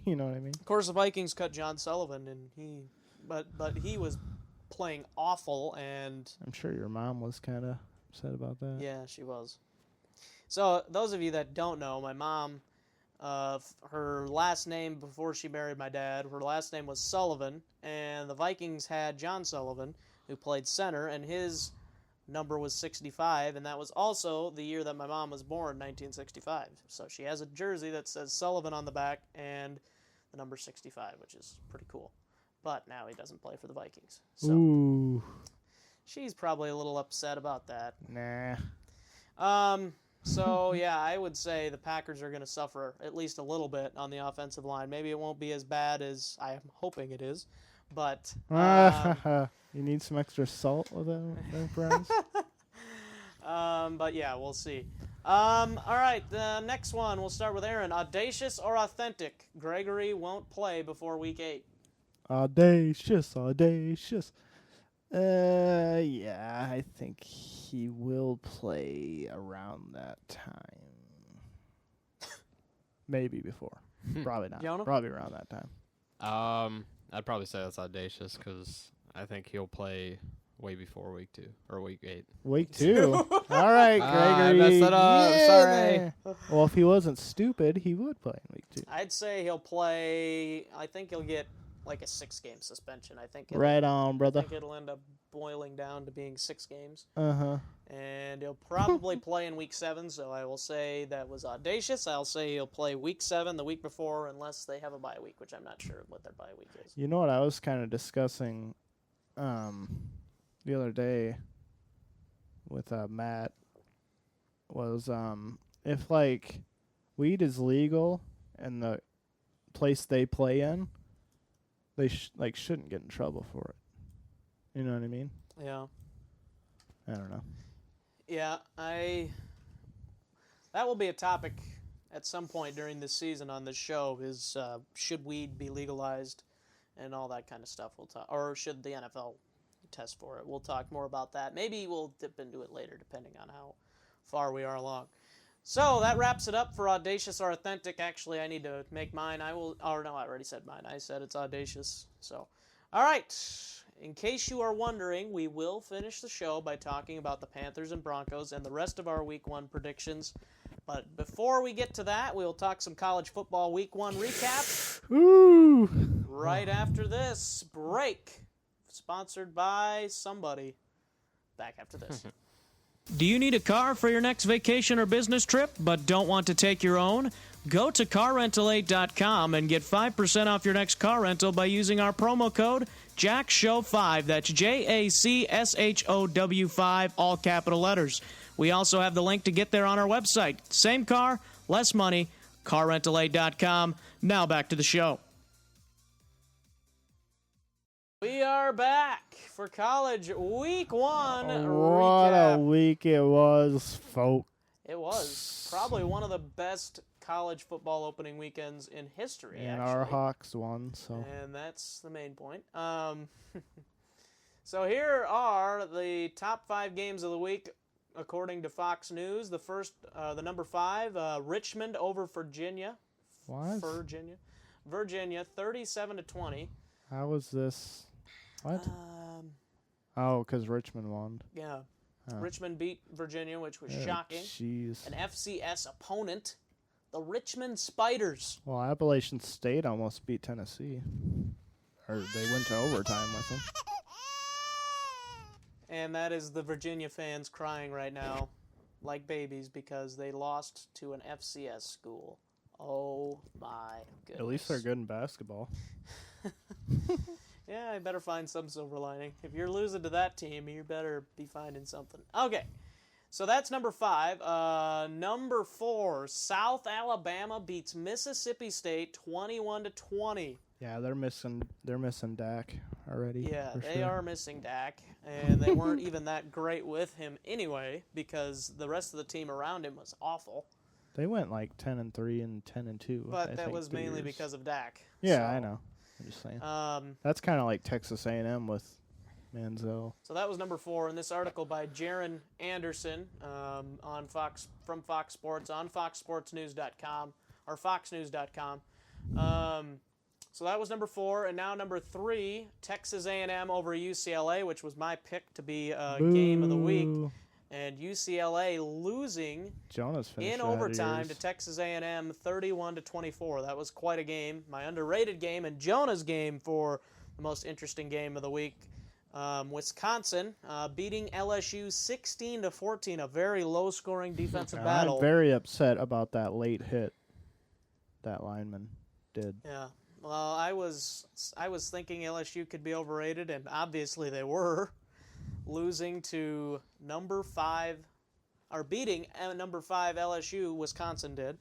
You know what I mean? Of course, the Vikings cut John Sullivan, and but he was playing awful, and I'm sure your mom was kind of upset about that. yeah, she was. So those of you that don't know, my mom, her last name before she married my dad, her last name was Sullivan, and the Vikings had John Sullivan, who played center, and his number was 65, and that was also the year that my mom was born, 1965. So she has a jersey that says Sullivan on the back and the number 65, which is pretty cool. But now he doesn't play for the Vikings. So Ooh, she's probably a little upset about that. nah. So yeah, I would say the Packers are going to suffer at least a little bit on the offensive line. Maybe it won't be as bad as I am hoping it is, but You need some extra salt with them friends. but yeah, we'll see. All right, the next one we'll start with Aaron. Audacious or authentic? Gregory won't play before week 8. Audacious. Yeah, I think he will play around that time. Maybe before. Probably not. Jonah? Probably around that time. I'd probably say that's audacious because I think he'll play way before week 2 or week 8. Week 2. All right, I Gregory. messed it up. Yeah. Sorry. Well, if he wasn't stupid, he would play in week 2. I'd say he'll play. I think he'll get like a 6-game suspension. I think. Right on, I brother. think it'll end up boiling down to being 6 games. Uh-huh. And he'll probably play in week 7, so I will say that was audacious. I'll say he'll play week 7 the week before unless they have a bye week, which I'm not sure what their bye week is. You know what I was kind of discussing the other day with Matt was if like weed is legal and the place they play in, they shouldn't get in trouble for it. You know what I mean? Yeah. I don't know. Yeah, that will be a topic at some point during this season on this show is should weed be legalized and all that kind of stuff. We'll talk, or should the NFL test for it? We'll talk more about that. Maybe we'll dip into it later depending on how far we are along. So that wraps it up for audacious or authentic. Actually, I need to make mine. I already said mine. I said it's audacious. So All right. In case you are wondering, we will finish the show by talking about the Panthers and Broncos and the rest of our Week 1 predictions. But before we get to that, we'll talk some college football Week 1 recap. Ooh. Right after this break, sponsored by somebody. Back after this. Do you need a car for your next vacation or business trip, but don't want to take your own? Go to CarRental8.com and get 5% off your next car rental by using our promo code JACKSHOW5. That's JACSHOW5, all capital letters. We also have the link to get there on our website. Same car, less money, CarRental8.com. Now back to the show. We are back for college Week 1 What recap. a week it was, folks. It was probably one of the best college football opening weekends in history, And actually. our Hawks won, so. And that's the main point. So here are the top 5 games of the week according to Fox News. The first, the number 5, Richmond over Virginia. What? Virginia, 37-20. How was this? What? Oh, because Richmond won. Yeah. Oh. Richmond beat Virginia, which was Oh, shocking. Jeez. An FCS opponent, the Richmond Spiders. Well, Appalachian State almost beat Tennessee. Or they went to overtime with them. And that is the Virginia fans crying right now like babies because they lost to an FCS school. Oh, my goodness. At least they're good in basketball. Yeah, I better find some silver lining. If you're losing to that team, you better be finding something. Okay, so that's number 5. Number 4, South Alabama beats Mississippi State 21-20. Yeah, they're missing Dak already. Yeah, for they sure. are missing Dak, and they weren't even that great with him anyway because the rest of the team around him was awful. They went like 10-3 and 10-2. But that was mainly because of Dak. Yeah, So, I know. I'm just saying. That's kind of like Texas A&M with Manziel. So that was number 4 in this article by Jaron Anderson on Fox from Fox Sports on FoxSportsNews.com or FoxNews.com. So that was number 4, and now number 3, Texas A&M over UCLA, which was my pick to be game of the week, Boo. and UCLA losing Jonas finished in ahead of overtime yours. to Texas A&M 31-24. That was quite a game, my underrated game, and Jonah's game for the most interesting game of the week. Wisconsin beating LSU 16-14, a very low-scoring defensive battle. I'm very upset about that late hit that lineman did. Yeah. Well, I was thinking LSU could be overrated, and obviously they were, losing to number 5, or beating number 5 LSU. Wisconsin did.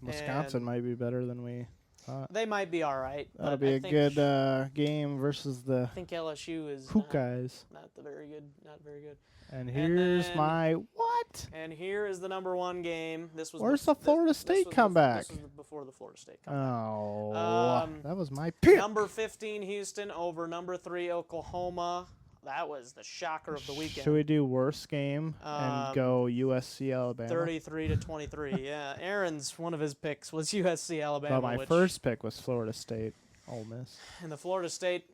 Wisconsin might be better than we thought. They might be all right. That'll but be I a think, good game versus the I think LSU is Hawkeyes. not very good. And here's then- my what? And here is the number 1 game. This was Where's the Florida State comeback? This was before the Florida State comeback. Oh, that was my pick. Number 15 Houston over number 3 Oklahoma. That was the shocker of the weekend. Should we do worst game and go USC Alabama? 33-23. Yeah, Aaron's one of his picks was USC Alabama. Well, my which, first pick was Florida State, Ole Miss. and the Florida State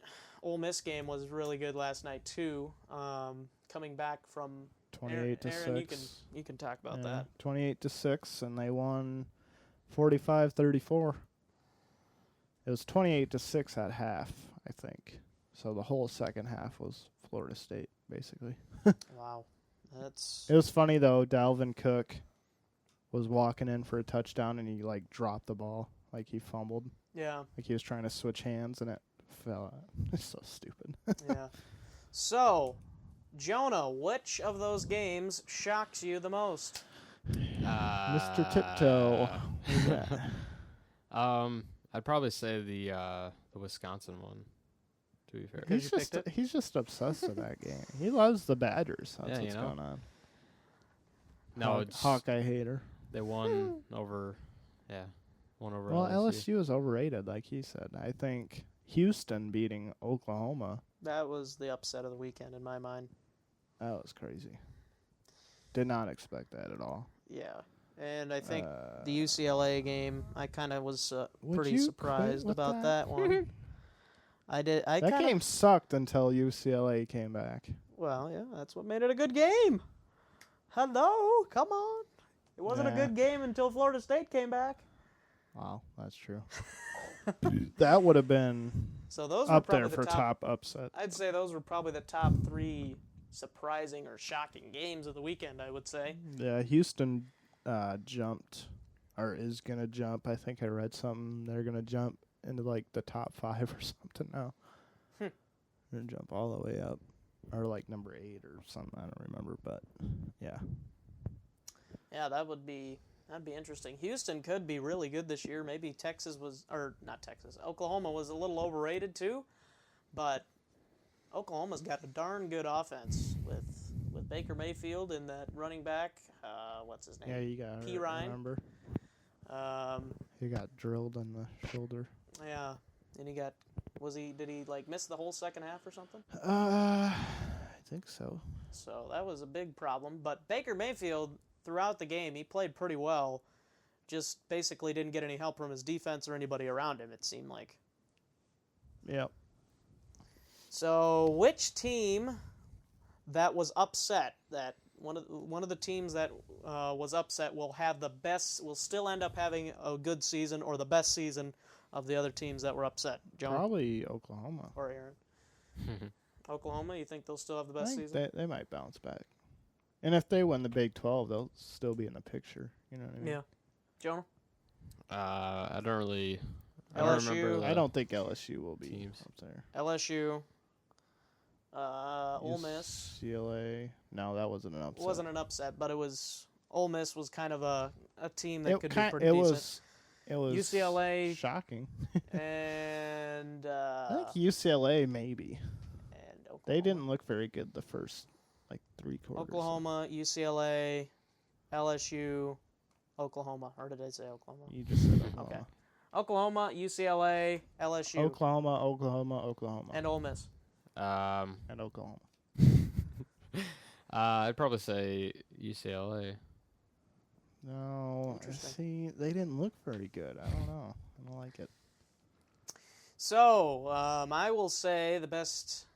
Ole Miss game was really good last night too. Coming back from 28-6. Aaron, you can talk about that. 28-6, and they won 45-34. It was 28-6 at half, I think. So the whole second half was Florida State, basically. Wow, that's It was funny though. Dalvin Cook was walking in for a touchdown, and he like dropped the ball, like he fumbled, yeah. like he was trying to switch hands, and it fell out. It's so stupid. Yeah. So, Jonah, which of those games shocks you the most? Mr. Tiptoe. Who's that? I'd probably say the Wisconsin one. To be fair, He's just obsessed with that game. He loves the Badgers. That's Yeah, what's going on. No, it's Hawkeye hater. they won over. Yeah, won over. Well, LSU. LSU is overrated, like he said. I think Houston beating Oklahoma, That was the upset of the weekend in my mind. that was crazy. Did not expect that at all. Yeah. And I think the UCLA game, I kind of was Would pretty you surprised quit with about that? that one. That game sucked until UCLA came back. Well, yeah, that's what made it a good game. Hello, come on. It wasn't a good game until Florida State came back. Wow, that's true. That would have been So those up were there probably for top upset. I'd say those were probably the top 3 surprising or shocking games of the weekend, I would say. Yeah, Houston jumped, or is going to jump. I think I read something. They're going to jump into like the top 5 or something now. They're going to jump all the way up. Or like number 8 or something. I don't remember, but yeah. Yeah, that'd be interesting. Houston could be really good this year. Maybe Oklahoma was a little overrated too, but Oklahoma's got a darn good offense with Baker Mayfield and that running back. What's his name? Yeah, you got P. Ryan. Remember? He got drilled in the shoulder. Yeah, and he got. Did he like miss the whole second half or something? I think so. So that was a big problem. But Baker Mayfield, throughout the game, he played pretty well. Just basically didn't get any help from his defense or anybody around him, it seemed like. Yep. So which team that was upset, that one of the teams that was upset will still end up having a good season or the best season of the other teams that were upset? John? Probably Oklahoma. Or Aaron? Oklahoma, you think they'll still have the best season? They might bounce back. And if they win the Big 12, they'll still be in the picture. You know what I mean? Yeah. Jonah? I don't really. LSU. I don't think LSU will be teams up there. LSU. Ole Miss. UCLA. No, that wasn't an upset. It wasn't an upset, but it was. Ole Miss was kind of a team that could be pretty decent. It was UCLA shocking. And I think UCLA maybe. And Oklahoma. They didn't look very good the first 3 quarters. Oklahoma, UCLA, LSU, Oklahoma. Or did I say Oklahoma? You just said Oklahoma. Okay. Oklahoma, UCLA, LSU. Oklahoma. And Ole Miss. And Oklahoma. I'd probably say UCLA. No, see, they didn't look very good. I don't know. I don't like it. So, I will say the best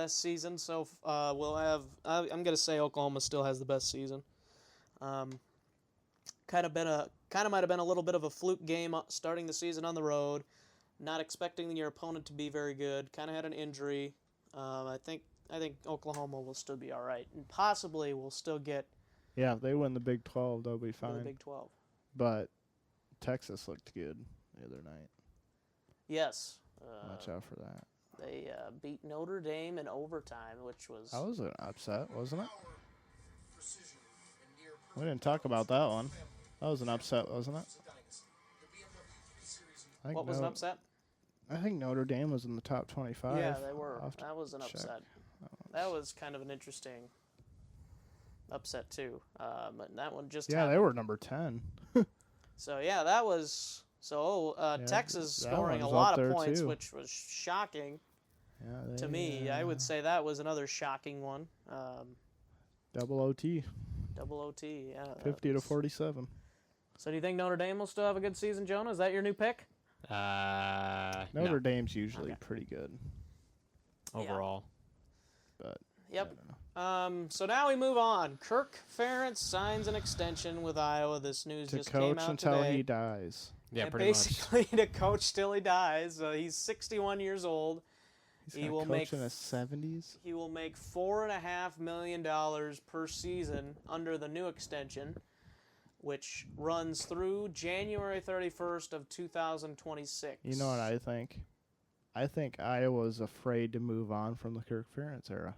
season. So, we'll have. I'm going to say Oklahoma still has the best season. Kind of might have been a little bit of a fluke game starting the season on the road. Not expecting your opponent to be very good. Kind of had an injury. I think Oklahoma will still be all right, and possibly will still get. Yeah, if they win the Big 12, they'll be fine. The Big 12. But Texas looked good the other night. Yes. Watch out for that. They beat Notre Dame in overtime, which was... That was an upset, wasn't it? We didn't talk about that one. That was an upset, wasn't it? What was an upset? I think Notre Dame was in the top 25. Yeah, they were. That was an upset. That was kind of an interesting upset, too. But that one just happened. They were number 10. So, yeah, that was... So, Texas scoring a lot of points, which was shocking to me. I would say that was another shocking one. Double OT. Double OT, yeah. 50 to 47. So do you think Notre Dame will still have a good season, Jonah? Is that your new pick? Notre Dame's usually pretty good overall. But yep. So now we move on. Kirk Ferentz signs an extension with Iowa. This news just came out today. To coach until he dies. Yeah, and pretty basically to coach till he dies. He's 61 years old. He will coach in his 70s. He will make $4.5 million per season under the new extension, which runs through January 31st of 2026. You know what I think? I think Iowa's afraid to move on from the Kirk Ferentz era.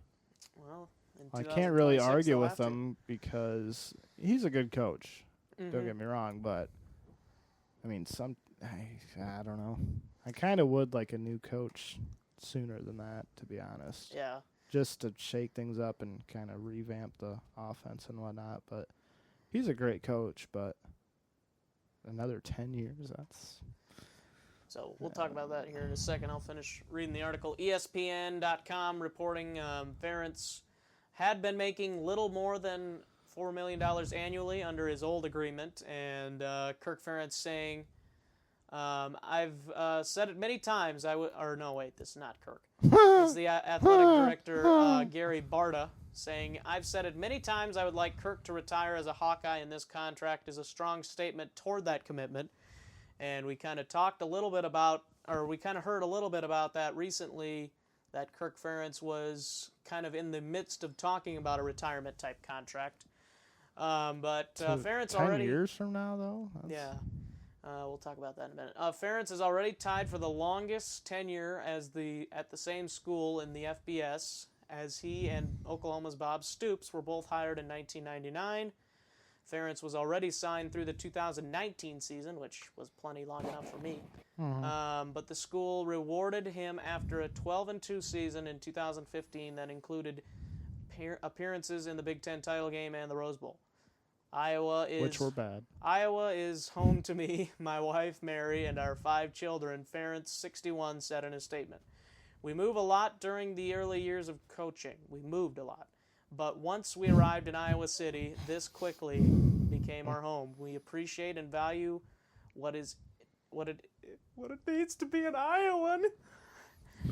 Well, I can't really argue with them because he's a good coach. Mm-hmm. Don't get me wrong, but I mean, I don't know. I kind of would like a new coach sooner than that, to be honest. Yeah. Just to shake things up and kind of revamp the offense and whatnot. But he's a great coach, but another 10 years, that's... So we'll talk about that here in a second. I'll finish reading the article. ESPN.com reporting Ferentz had been making little more than $4 million annually under his old agreement, and Kirk Ferentz saying I've said it many times. No, wait, this is not Kirk. It's the athletic director, Gary Barta, saying, I've said it many times I would like Kirk to retire as a Hawkeye, and this contract is a strong statement toward that commitment. And we kind of heard a little bit about that recently, that Kirk Ferentz was kind of in the midst of talking about a retirement type contract. But Ferentz 10 already... 10 years from now, though? Yeah. We'll talk about that in a minute. Ferentz is already tied for the longest tenure at the same school in the FBS, as he and Oklahoma's Bob Stoops were both hired in 1999. Ferentz was already signed through the 2019 season, which was plenty long enough for me. But the school rewarded him after a 12-2 season in 2015 that included appearances in the Big Ten title game and the Rose Bowl. Which were bad. Iowa is home to me, my wife Mary, and our 5 children, Ferentz 61 said in a statement. We move a lot during the early years of coaching. We moved a lot. But once we arrived in Iowa City, this quickly became our home. We appreciate and value what it means to be an Iowan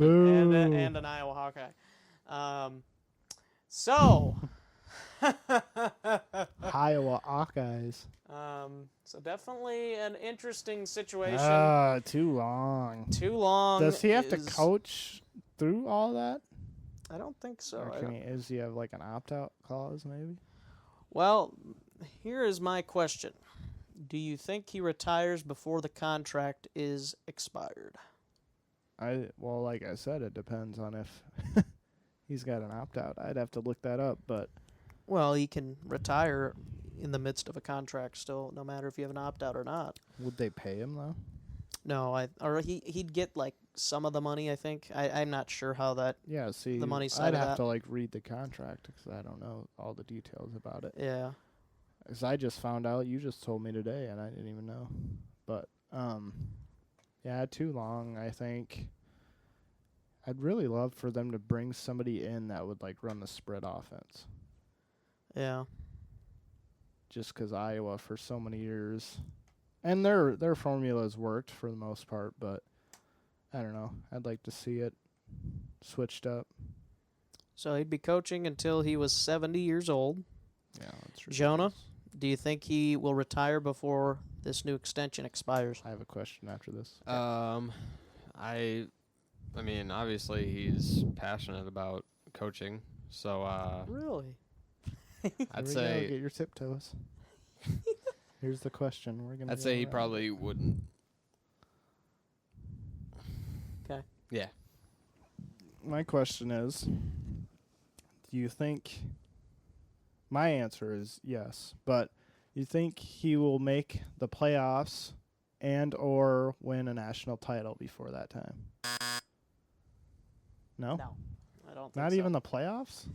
and an Iowa Hawkeye. Iowa Hawkeyes. So definitely an interesting situation. Too long. Too long. Does he have to coach through all that? I don't think so. Or does he have like an opt-out clause maybe? Well, here is my question. Do you think he retires before the contract is expired? Well, like I said, it depends on if he's got an opt-out. I'd have to look that up, but... Well, he can retire in the midst of a contract still, no matter if you have an opt-out or not. Would they pay him, though? No, he'd get, like, some of the money, I think. I'm not sure how that... Yeah, see, the money side I'd of have that. to, like, read the contract, because I don't know all the details about it. Yeah. Because I just found out, you just told me today, and I didn't even know. But, yeah, too long, I think. I'd really love for them to bring somebody in that would, like, run the spread offense. Yeah. Just because Iowa for so many years, and their formulas worked for the most part, but I don't know. I'd like to see it switched up. So he'd be coaching until he was 70 years old. Yeah, that's ridiculous. Jonah, do you think he will retire before this new extension expires? I have a question after this. I mean, obviously he's passionate about coaching, so Really? I'd Here we say go, get your tiptoes. Here's the question. I'd say he probably wouldn't. Okay. Yeah. My question is, do you think... My answer is yes, but you think he will make the playoffs and or win a national title before that time? No? No, I don't think Not so. even the playoffs?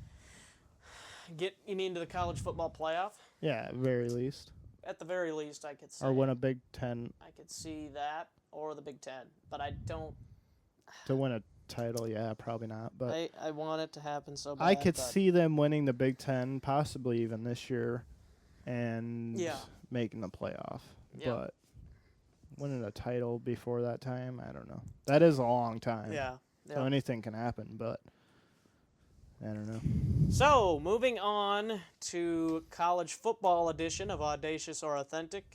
You mean to the college football playoff? Yeah, at very least. At the very least, I could say. Or win a Big Ten. I could see that, or the Big Ten, but I don't. To win a title, yeah, probably not. But I want it to happen so bad. I could see them winning the Big Ten, possibly even this year, and making the playoff. Yeah. But winning a title before that time, I don't know. That is a long time. Yeah. So anything can happen, but I don't know. So, moving on to college football edition of Audacious or Authentic.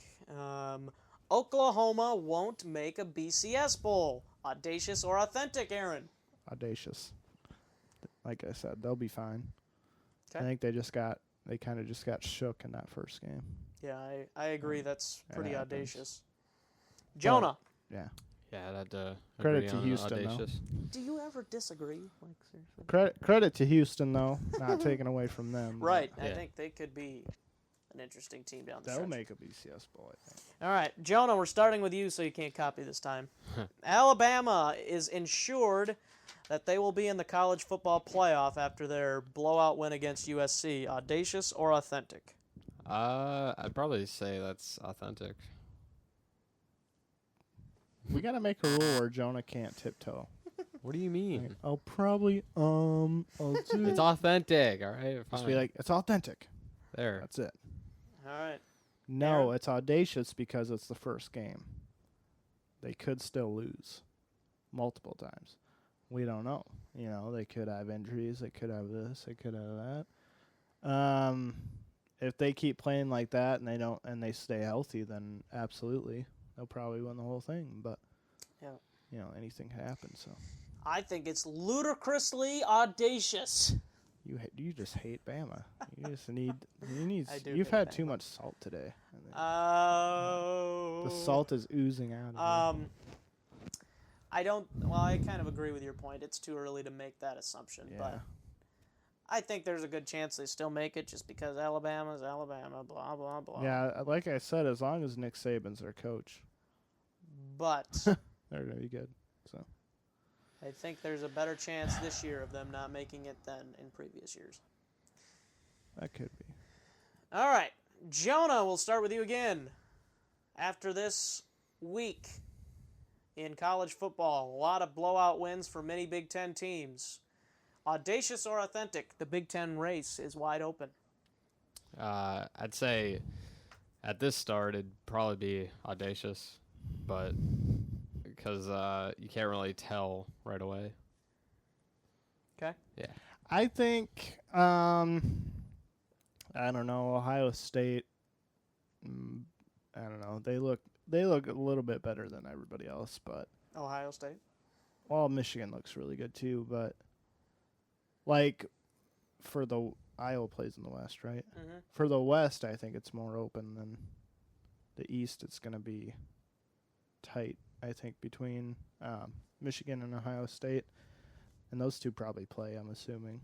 Oklahoma won't make a BCS Bowl. Audacious or Authentic, Aaron? Audacious. Like I said, they'll be fine. Okay. I think they kind of just got shook in that first game. Yeah, I agree. That's pretty happens. audacious. Jonah. Yeah. Yeah, I'd Credit agree to on Houston, though. audacious. Do you ever disagree? Like, seriously? Credit to Houston, though. Not taken away from them. but Right. Yeah. I think they could be an interesting team down the They'll stretch. make a BCS Bowl, I think. All right, Jonah, we're starting with you so you can't copy this time. Alabama is ensured that they will be in the college football playoff after their blowout win against USC. Audacious or authentic? I'd probably say that's authentic. We got to make a rule where Jonah can't tiptoe. What do you mean? I'll probably, I'll do It's authentic, all right? Just Fine. be like, it's authentic. There. That's it. All right. No, Aaron? it's audacious because it's the first game. they could still lose multiple times. We don't know. You know, they could have injuries. They could have this. They could have that. If they keep playing like that and they stay healthy, then absolutely they'll probably win the whole thing. But you know, anything can happen. So I think it's ludicrously audacious. You just hate Bama. You've hate had too Bama. much salt today. Oh. The salt is oozing out of you. I kind of agree with your point. It's too early to make that assumption, but I think there's a good chance they still make it just because Alabama's Alabama, blah, blah, blah. Yeah, like I said, as long as Nick Saban's their coach, But they're going to be good. So I think there's a better chance this year of them not making it than in previous years. that could be. All right, Jonah, we'll start with you again. After this week in college football, a lot of blowout wins for many Big Ten teams. Audacious or authentic, the Big Ten race is wide open. I'd say at this start it'd probably be audacious, but because you can't really tell right away. Okay. Yeah. I think, I don't know, Ohio State, I don't know, they look a little bit better than everybody else, but Ohio State. well, Michigan looks really good too, but like for the Iowa plays in the West, right? Mm-hmm. For the West, I think it's more open than the East. It's going to be tight, I think, between Michigan and Ohio State, and those two probably play, I'm assuming.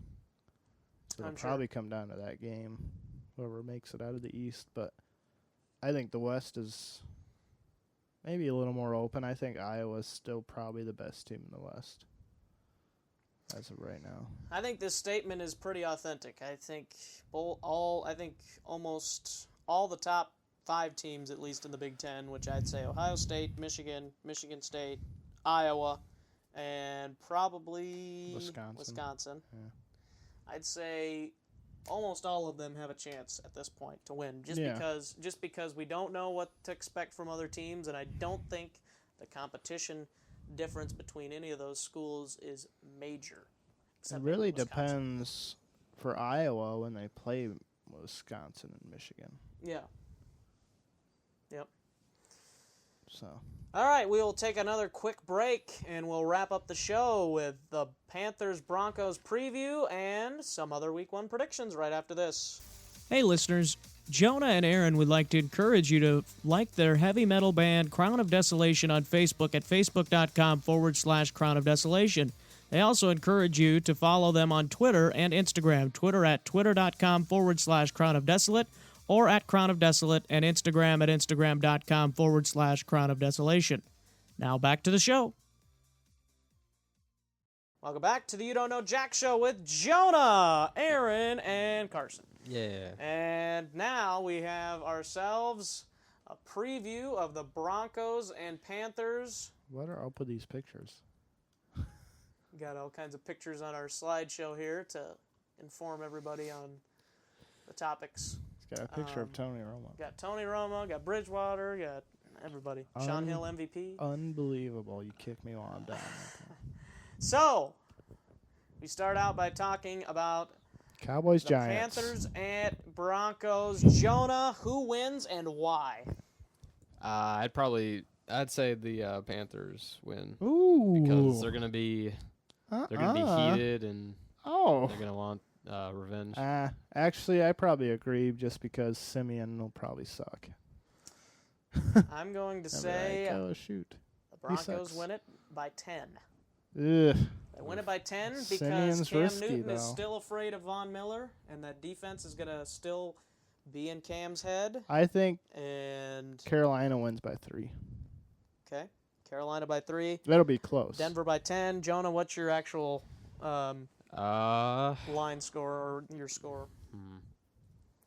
So it'll probably come down to that game, whoever makes it out of the East, but I think the West is maybe a little more open. I think Iowa's still probably the best team in the West as of right now. I think this statement is pretty authentic. I think almost all the top 5 teams, at least in the Big Ten, which I'd say Ohio State, Michigan, Michigan State, Iowa, and probably Wisconsin. Yeah. I'd say almost all of them have a chance at this point to win, just because we don't know what to expect from other teams, and I don't think the competition difference between any of those schools is major. It really depends for Iowa when they play Wisconsin and Michigan. Yeah. Yep. So. All right, we will take another quick break, and we'll wrap up the show with the Panthers-Broncos preview and some other Week 1 predictions right after this. Hey, listeners. Jonah and Aaron would like to encourage you to like their heavy metal band Crown of Desolation on Facebook at facebook.com/Crown of Desolation. They also encourage you to follow them on Twitter and Instagram. Twitter at twitter.com/Crown of Desolate or at Crown of Desolate, and Instagram at instagram.com/Crown of Desolation. Now back to the show. Welcome back to the You Don't Know Jack Show with Jonah, Aaron, and Carson. Yeah. And now we have ourselves a preview of the Broncos and Panthers. What are up with these pictures? Got all kinds of pictures on our slideshow here to inform everybody on the topics. It's got a picture of Tony Romo. Got Tony Romo, got Bridgewater, got everybody. Sean Hill MVP. Unbelievable. You kicked me while I'm down. So, we start out by talking about Cowboys, the Giants. Panthers and Broncos. Jonah, who wins and why? I'd say the Panthers win. Ooh. Because they're gonna be heated and they're gonna want revenge. Actually, I probably agree just because Simeon will probably suck. I'm going to say shoot. the Broncos win it by 10. Ugh. They win it by 10 because Simeon's Cam risky, Newton is though. still afraid of Von Miller, and that defense is going to still be in Cam's head. I think And Carolina wins by 3. okay, Carolina by 3. That'll be close. Denver by 10. Jonah, what's your actual line score or your score?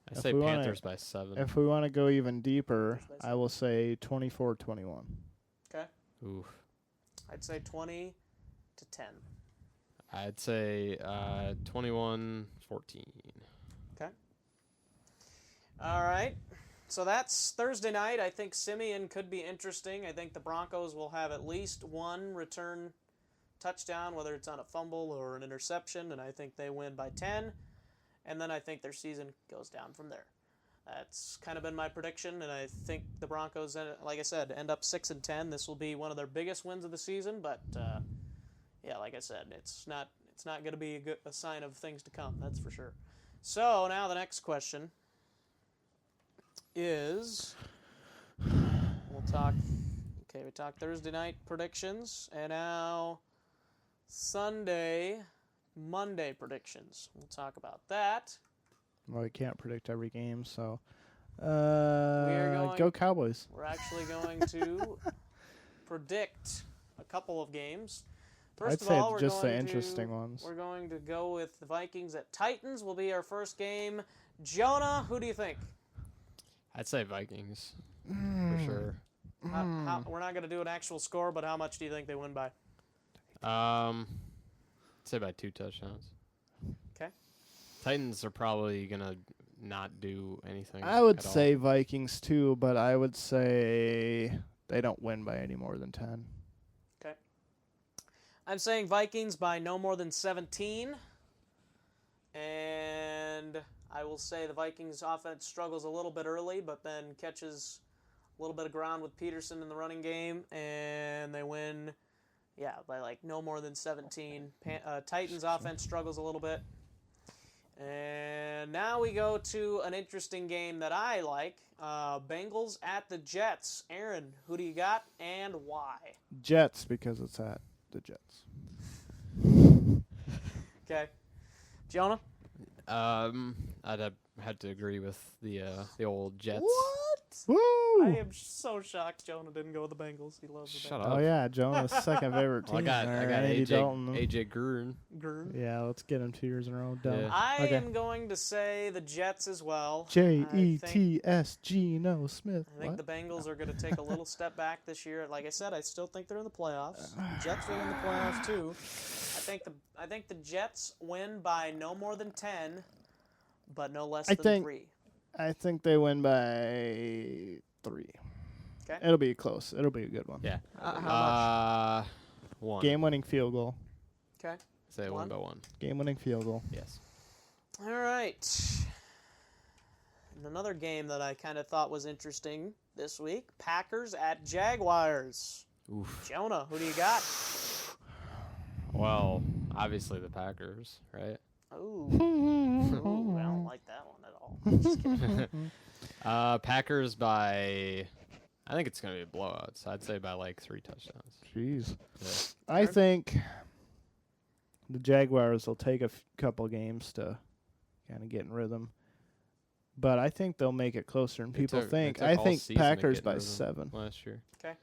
I say Panthers by 7. If we want to go even deeper, I will say 24-21. Okay. Oof. I'd say 20-10. I'd say 21-14. Okay. All right. so that's Thursday night. I think Simeon could be interesting. I think the Broncos will have at least one return touchdown, whether it's on a fumble or an interception, and I think they win by 10. And then I think their season goes down from there. That's kind of been my prediction, and I think the Broncos, like I said, end up 6-10. This will be one of their biggest wins of the season, but yeah, like I said, it's not going to be a sign of things to come. That's for sure. So now the next question is, we talked Thursday night predictions, and now Monday predictions. We'll talk about that. Well, we can't predict every game, so go Cowboys. We're actually going to predict a couple of games. First I'd of say all, just the interesting ones. We're going to go with the Vikings at Titans. Will be our first game. Jonah, who do you think? I'd say Vikings for sure. We're not going to do an actual score, but how much do you think they win by? I'd say by 2 touchdowns. Okay. Titans are probably gonna not do anything. I would at say all. Vikings too, but I would say they don't win by any more than 10. Okay. I'm saying Vikings by no more than 17. And I will say the Vikings offense struggles a little bit early, but then catches a little bit of ground with Peterson in the running game, and they win, by like no more than 17. Titans offense struggles a little bit. And now we go to an interesting game that I like. Bengals at the Jets. Aaron, who do you got and why? Jets, because it's at the Jets. Okay. Jonah? I'd have had to agree with the old Jets. What? Woo! I am so shocked Jonah didn't go with the Bengals. He loves the Shut Bengals. up. Oh yeah, Jonah's second favorite team. Well, I got Andy Dalton. AJ Green. Green. Yeah, let's get him 2 years in a row. Done. Yeah. I Okay. am going to say the Jets as well. Jets Geno Smith. I think the Bengals are going to take a little step back this year. Like I said, I still think they're in the playoffs. Jets are in the playoffs too. I think the Jets win by no more than 10, but no less than 3. I think they win by 3. Okay. It'll be close. It'll be a good one. Yeah. How much? 1. Game-winning field goal. Okay. Say 1 by 1. Game-winning field goal. Yes. All right. And another game that I kind of thought was interesting this week, Packers at Jaguars. Oof. Jonah, who do you got? Well, obviously the Packers, right? Ooh. Ooh, I don't like that one at all. Just kidding. Packers by, I think it's going to be a blowout. So I'd say by like 3 touchdowns. Jeez. Yeah. I think the Jaguars will take a couple games to kind of get in rhythm. But I think they'll make it closer than people think. I think Packers by 7. Last year. Okay.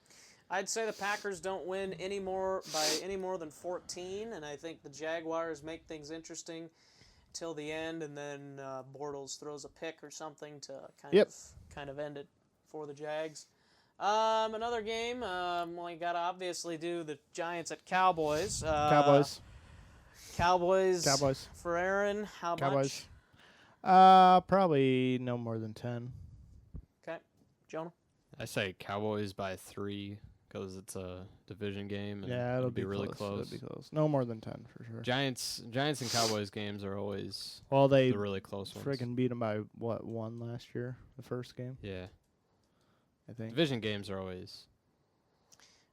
I'd say the Packers don't win any more than 14, and I think the Jaguars make things interesting till the end, and then Bortles throws a pick or something to kind of end it for the Jags. Another game, we got to obviously do the Giants at Cowboys. Cowboys for Aaron. How Cowboys. much? Probably no more than 10. Okay. Jonah? I say Cowboys by 3 because it's a division game. And Yeah, it'll be really close. It'll be close. No more than 10 for sure. Giants and Cowboys games are always they the really close ones. friggin' beat them by, 1 last year? The first game? Yeah. I think. Division games are always.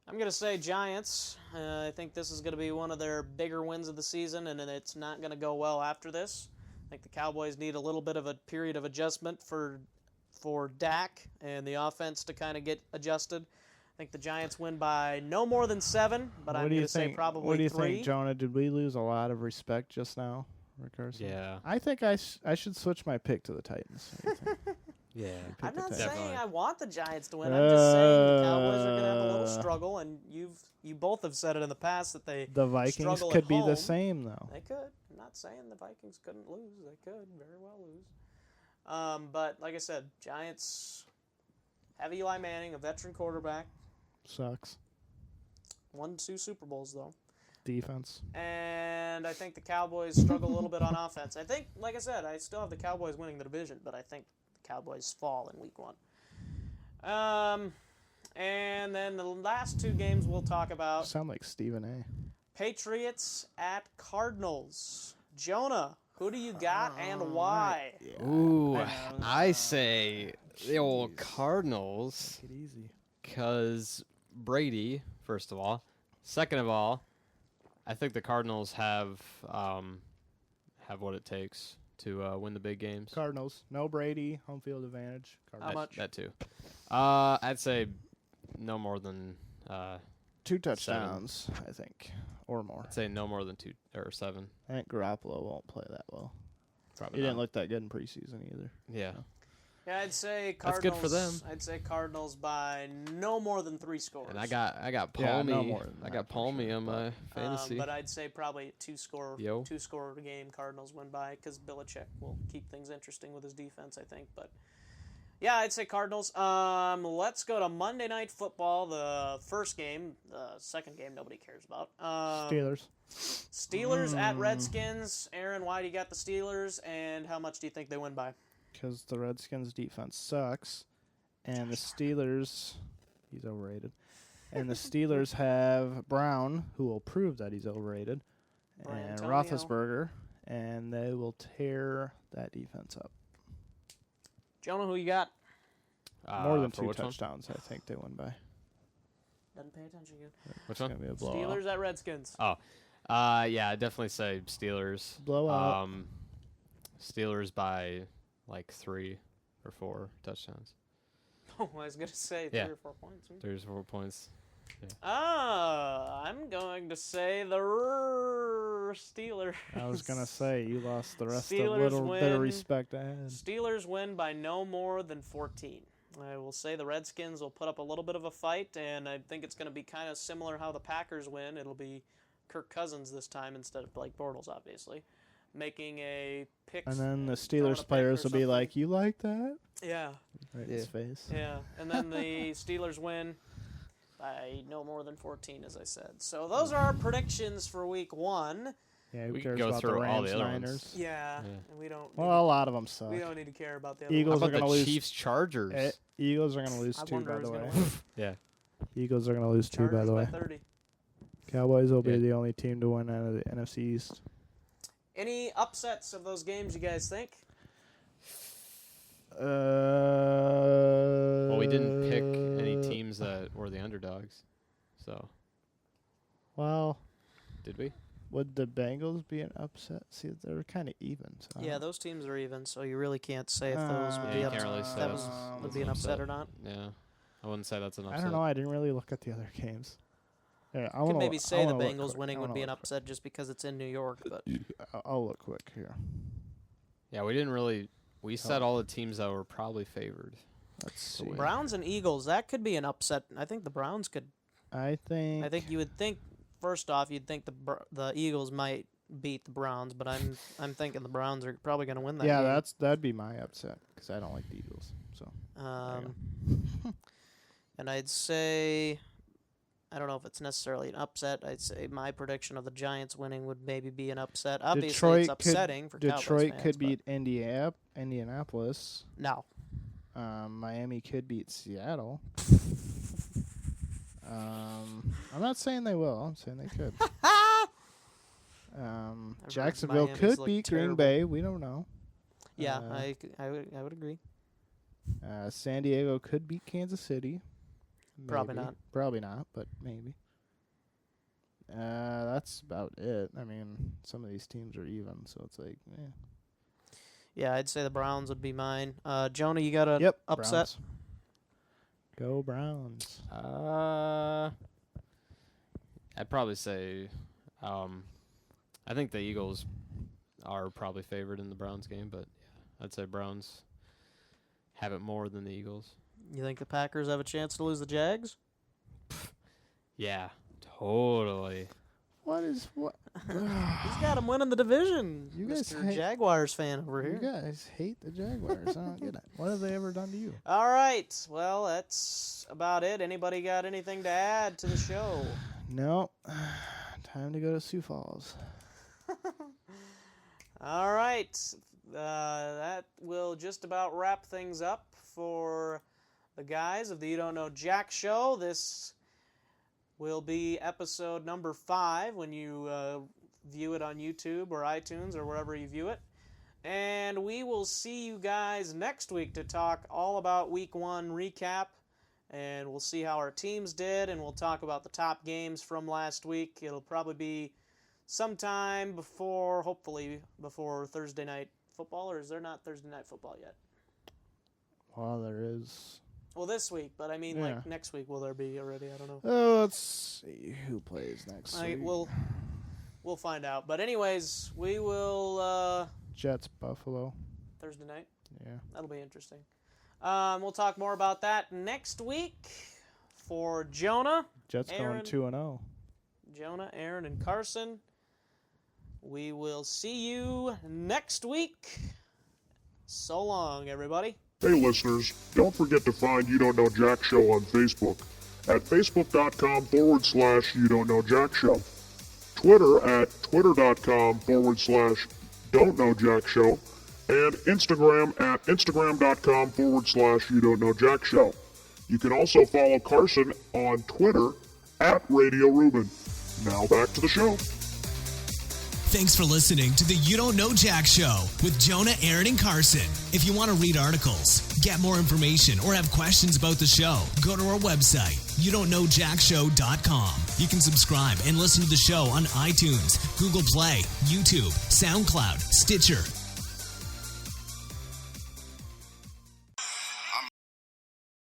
I'm going to say Giants. I think this is going to be one of their bigger wins of the season, and it's not going to go well after this. I think the Cowboys need a little bit of a period of adjustment for Dak and the offense to kind of get adjusted. I think the Giants win by no more than 7, but I'm going to say probably 3. What do you think, Jonah? Did we lose a lot of respect just now, Rick Carson? Yeah. I think I should switch my pick to the Titans. What do you think? Yeah. I'm not Definitely. saying I want the Giants to win. I'm just saying the Cowboys are going to have a little struggle, and you both have said it in the past that they The Vikings struggle could at be home. the same, though. They could. I'm not saying the Vikings couldn't lose. They could very well lose. But like I said, Giants have Eli Manning, a veteran quarterback. Sucks. Won 2 Super Bowls, though. Defense. And I think the Cowboys struggle a little bit on offense. I think, like I said, I still have the Cowboys winning the division, but I think the Cowboys fall in week 1. And then the last two games we'll talk about. Sound like Stephen A. Patriots at Cardinals. Jonah, who do you got and why? Ooh, I say the old Cardinals. Take it easy. Because Brady, first of all. Second of all, I think the Cardinals have what it takes to win the big games. Cardinals. No Brady. Home field advantage. Cardinals. How much? That too. I'd say no more than 2 touchdowns, I think, or more. I'd say no more than 2 or 7. I think Garoppolo won't play that well. Probably He not. didn't look that good in preseason either. Yeah. Yeah, I'd say That's Cardinals. good for them. I'd say Cardinals by no more than 3 scores. And I got Yeah, Palmy. no more than I that got for Palmy sure, on my fantasy. But I'd say probably a 2-score Yo. 2-score game Cardinals win by because Belichick will keep things interesting with his defense, I think. But yeah, I'd say Cardinals. Let's go to Monday Night Football, the first game. The second game nobody cares about. Steelers. Steelers at Redskins. Aaron, why do you got the Steelers, and how much do you think they win by? Because the Redskins' defense sucks, and the Steelers, he's overrated, and the Steelers have Brown, who will prove that he's overrated, and Brantonio. Roethlisberger, and they will tear that defense up. Jonah, who you got? More than for 2 which one? touchdowns, I think they win by. Doesn't pay attention again. Which It's one? gonna be a blowout. Steelers at Redskins. Oh, yeah, I'd definitely say Steelers. Blowout. Steelers by like 3 or 4 touchdowns. Oh, I was going to say 3 Yeah. or 4 points. 3 or 4 points. I'm going to say the Steelers. I was gonna say you lost the rest Steelers of little bit of win. respect I had. Steelers win by no more than 14. I will say the Redskins will put up a little bit of a fight, and I think it's going to be kind of similar how the Packers win. It'll be Kirk Cousins this time instead of Blake Bortles, obviously, making a pick. And then the throwing a Steelers pick players or will be something. like, "You like that?" Yeah, Right in his face. yeah. And then the Steelers win by no more than 14, as I said. So those are our predictions for Week 1. Yeah, who We can cares go about through the all Rams, the other Niners? ones. Yeah, Yeah. and we don't. Well, a lot of them suck. we don't need to care about the other Eagles How ones. are about gonna the lose. Chiefs Chargers? Eagles are gonna lose I 2, wonder by who's the way. gonna win. Yeah. Eagles are gonna lose 2, by Chargers the by way. 30. Cowboys will be Yeah. the only team to win out of the NFC East. Any upsets of those games you guys think? Well, we didn't pick any teams that were the underdogs. So, Well, did we? would the Bengals be an upset? See, they're kind of even. So I Yeah, don't- those teams are even, so you really can't say if those would Yeah, be you upset. can't really say that that's would be an upset or not. Yeah. I wouldn't say that's an I upset. don't know. I didn't really look at the other games. Yeah, I You could wanna maybe look- say I the wanna look Bengals quick. winning I would wanna be an look quick. upset just because it's in New York, but I'll look quick here. Yeah, we didn't really. We said all the teams that were probably favored. Let's see. win. Browns and Eagles, that could be an upset. I think the Browns could. I think You would think first off, you'd think the Eagles might beat the Browns, but I'm thinking the Browns are probably going to win that yeah, game. that'd be my upset because I don't like the Eagles. So And I'd say, I don't know if it's necessarily an upset. I'd say my prediction of the Giants winning would maybe be an upset. Obviously, Detroit it's upsetting for Cowboys Detroit fans, could but beat Indianapolis. no. Miami could beat Seattle. I'm not saying they will. I'm saying they could. heard Jacksonville Miami's could look beat terrible. Green Bay. We don't know. Yeah, Uh, I would agree. San Diego could beat Kansas City. Probably Maybe. not. Probably not, but maybe. That's about it. I mean, some of these teams are even, so it's like, Yeah, I'd say the Browns would be mine. Jonah, you got a Yep. upset? Browns. Go Browns. I'd probably say, I think the Eagles are probably favored in the Browns game, but yeah, I'd say Browns have it more than the Eagles. You think the Packers have a chance to lose the Jags? Yeah, totally. What? He's got them winning the division. You guys Mr. hate- Jaguars fan over You here. guys hate the Jaguars. I don't get it. What have they ever done to you? All right. Well, that's about it. Anybody got anything to add to the show? No. Time to go to Sioux Falls. All right. That will just about wrap things up for the guys of the You Don't Know Jack Show. This will be episode number 5 when you view it on YouTube or iTunes or wherever you view it. And we will see you guys next week to talk all about Week 1 recap. And we'll see how our teams did, and we'll talk about the top games from last week. It'll probably be sometime before, hopefully, before Thursday night football, or is there not Thursday night football yet? Well, there is. Well, this week, but I mean, like, next week, will there be already? I don't know. Let's see who plays next week. We'll find out. But anyways, we will... Jets, Buffalo. Thursday night? Yeah. That'll be interesting. We'll talk more about that next week. For Jonah, Jets Aaron, going 2-0. Jonah, Aaron, and Carson, we will see you next week. So long, everybody. Hey listeners, don't forget to find You Don't Know Jack Show on Facebook at facebook.com/You Don't Know Jack Show, Twitter at twitter.com/Don't Know Jack Show, and Instagram at instagram.com/You Don't Know Jack Show. You can also follow Carson on Twitter at Radio Ruben. Now back to the show. Thanks for listening to the You Don't Know Jack Show with Jonah, Aaron, and Carson. If you want to read articles, get more information, or have questions about the show, go to our website, youdon'tknowjackshow.com. You can subscribe and listen to the show on iTunes, Google Play, YouTube, SoundCloud, Stitcher,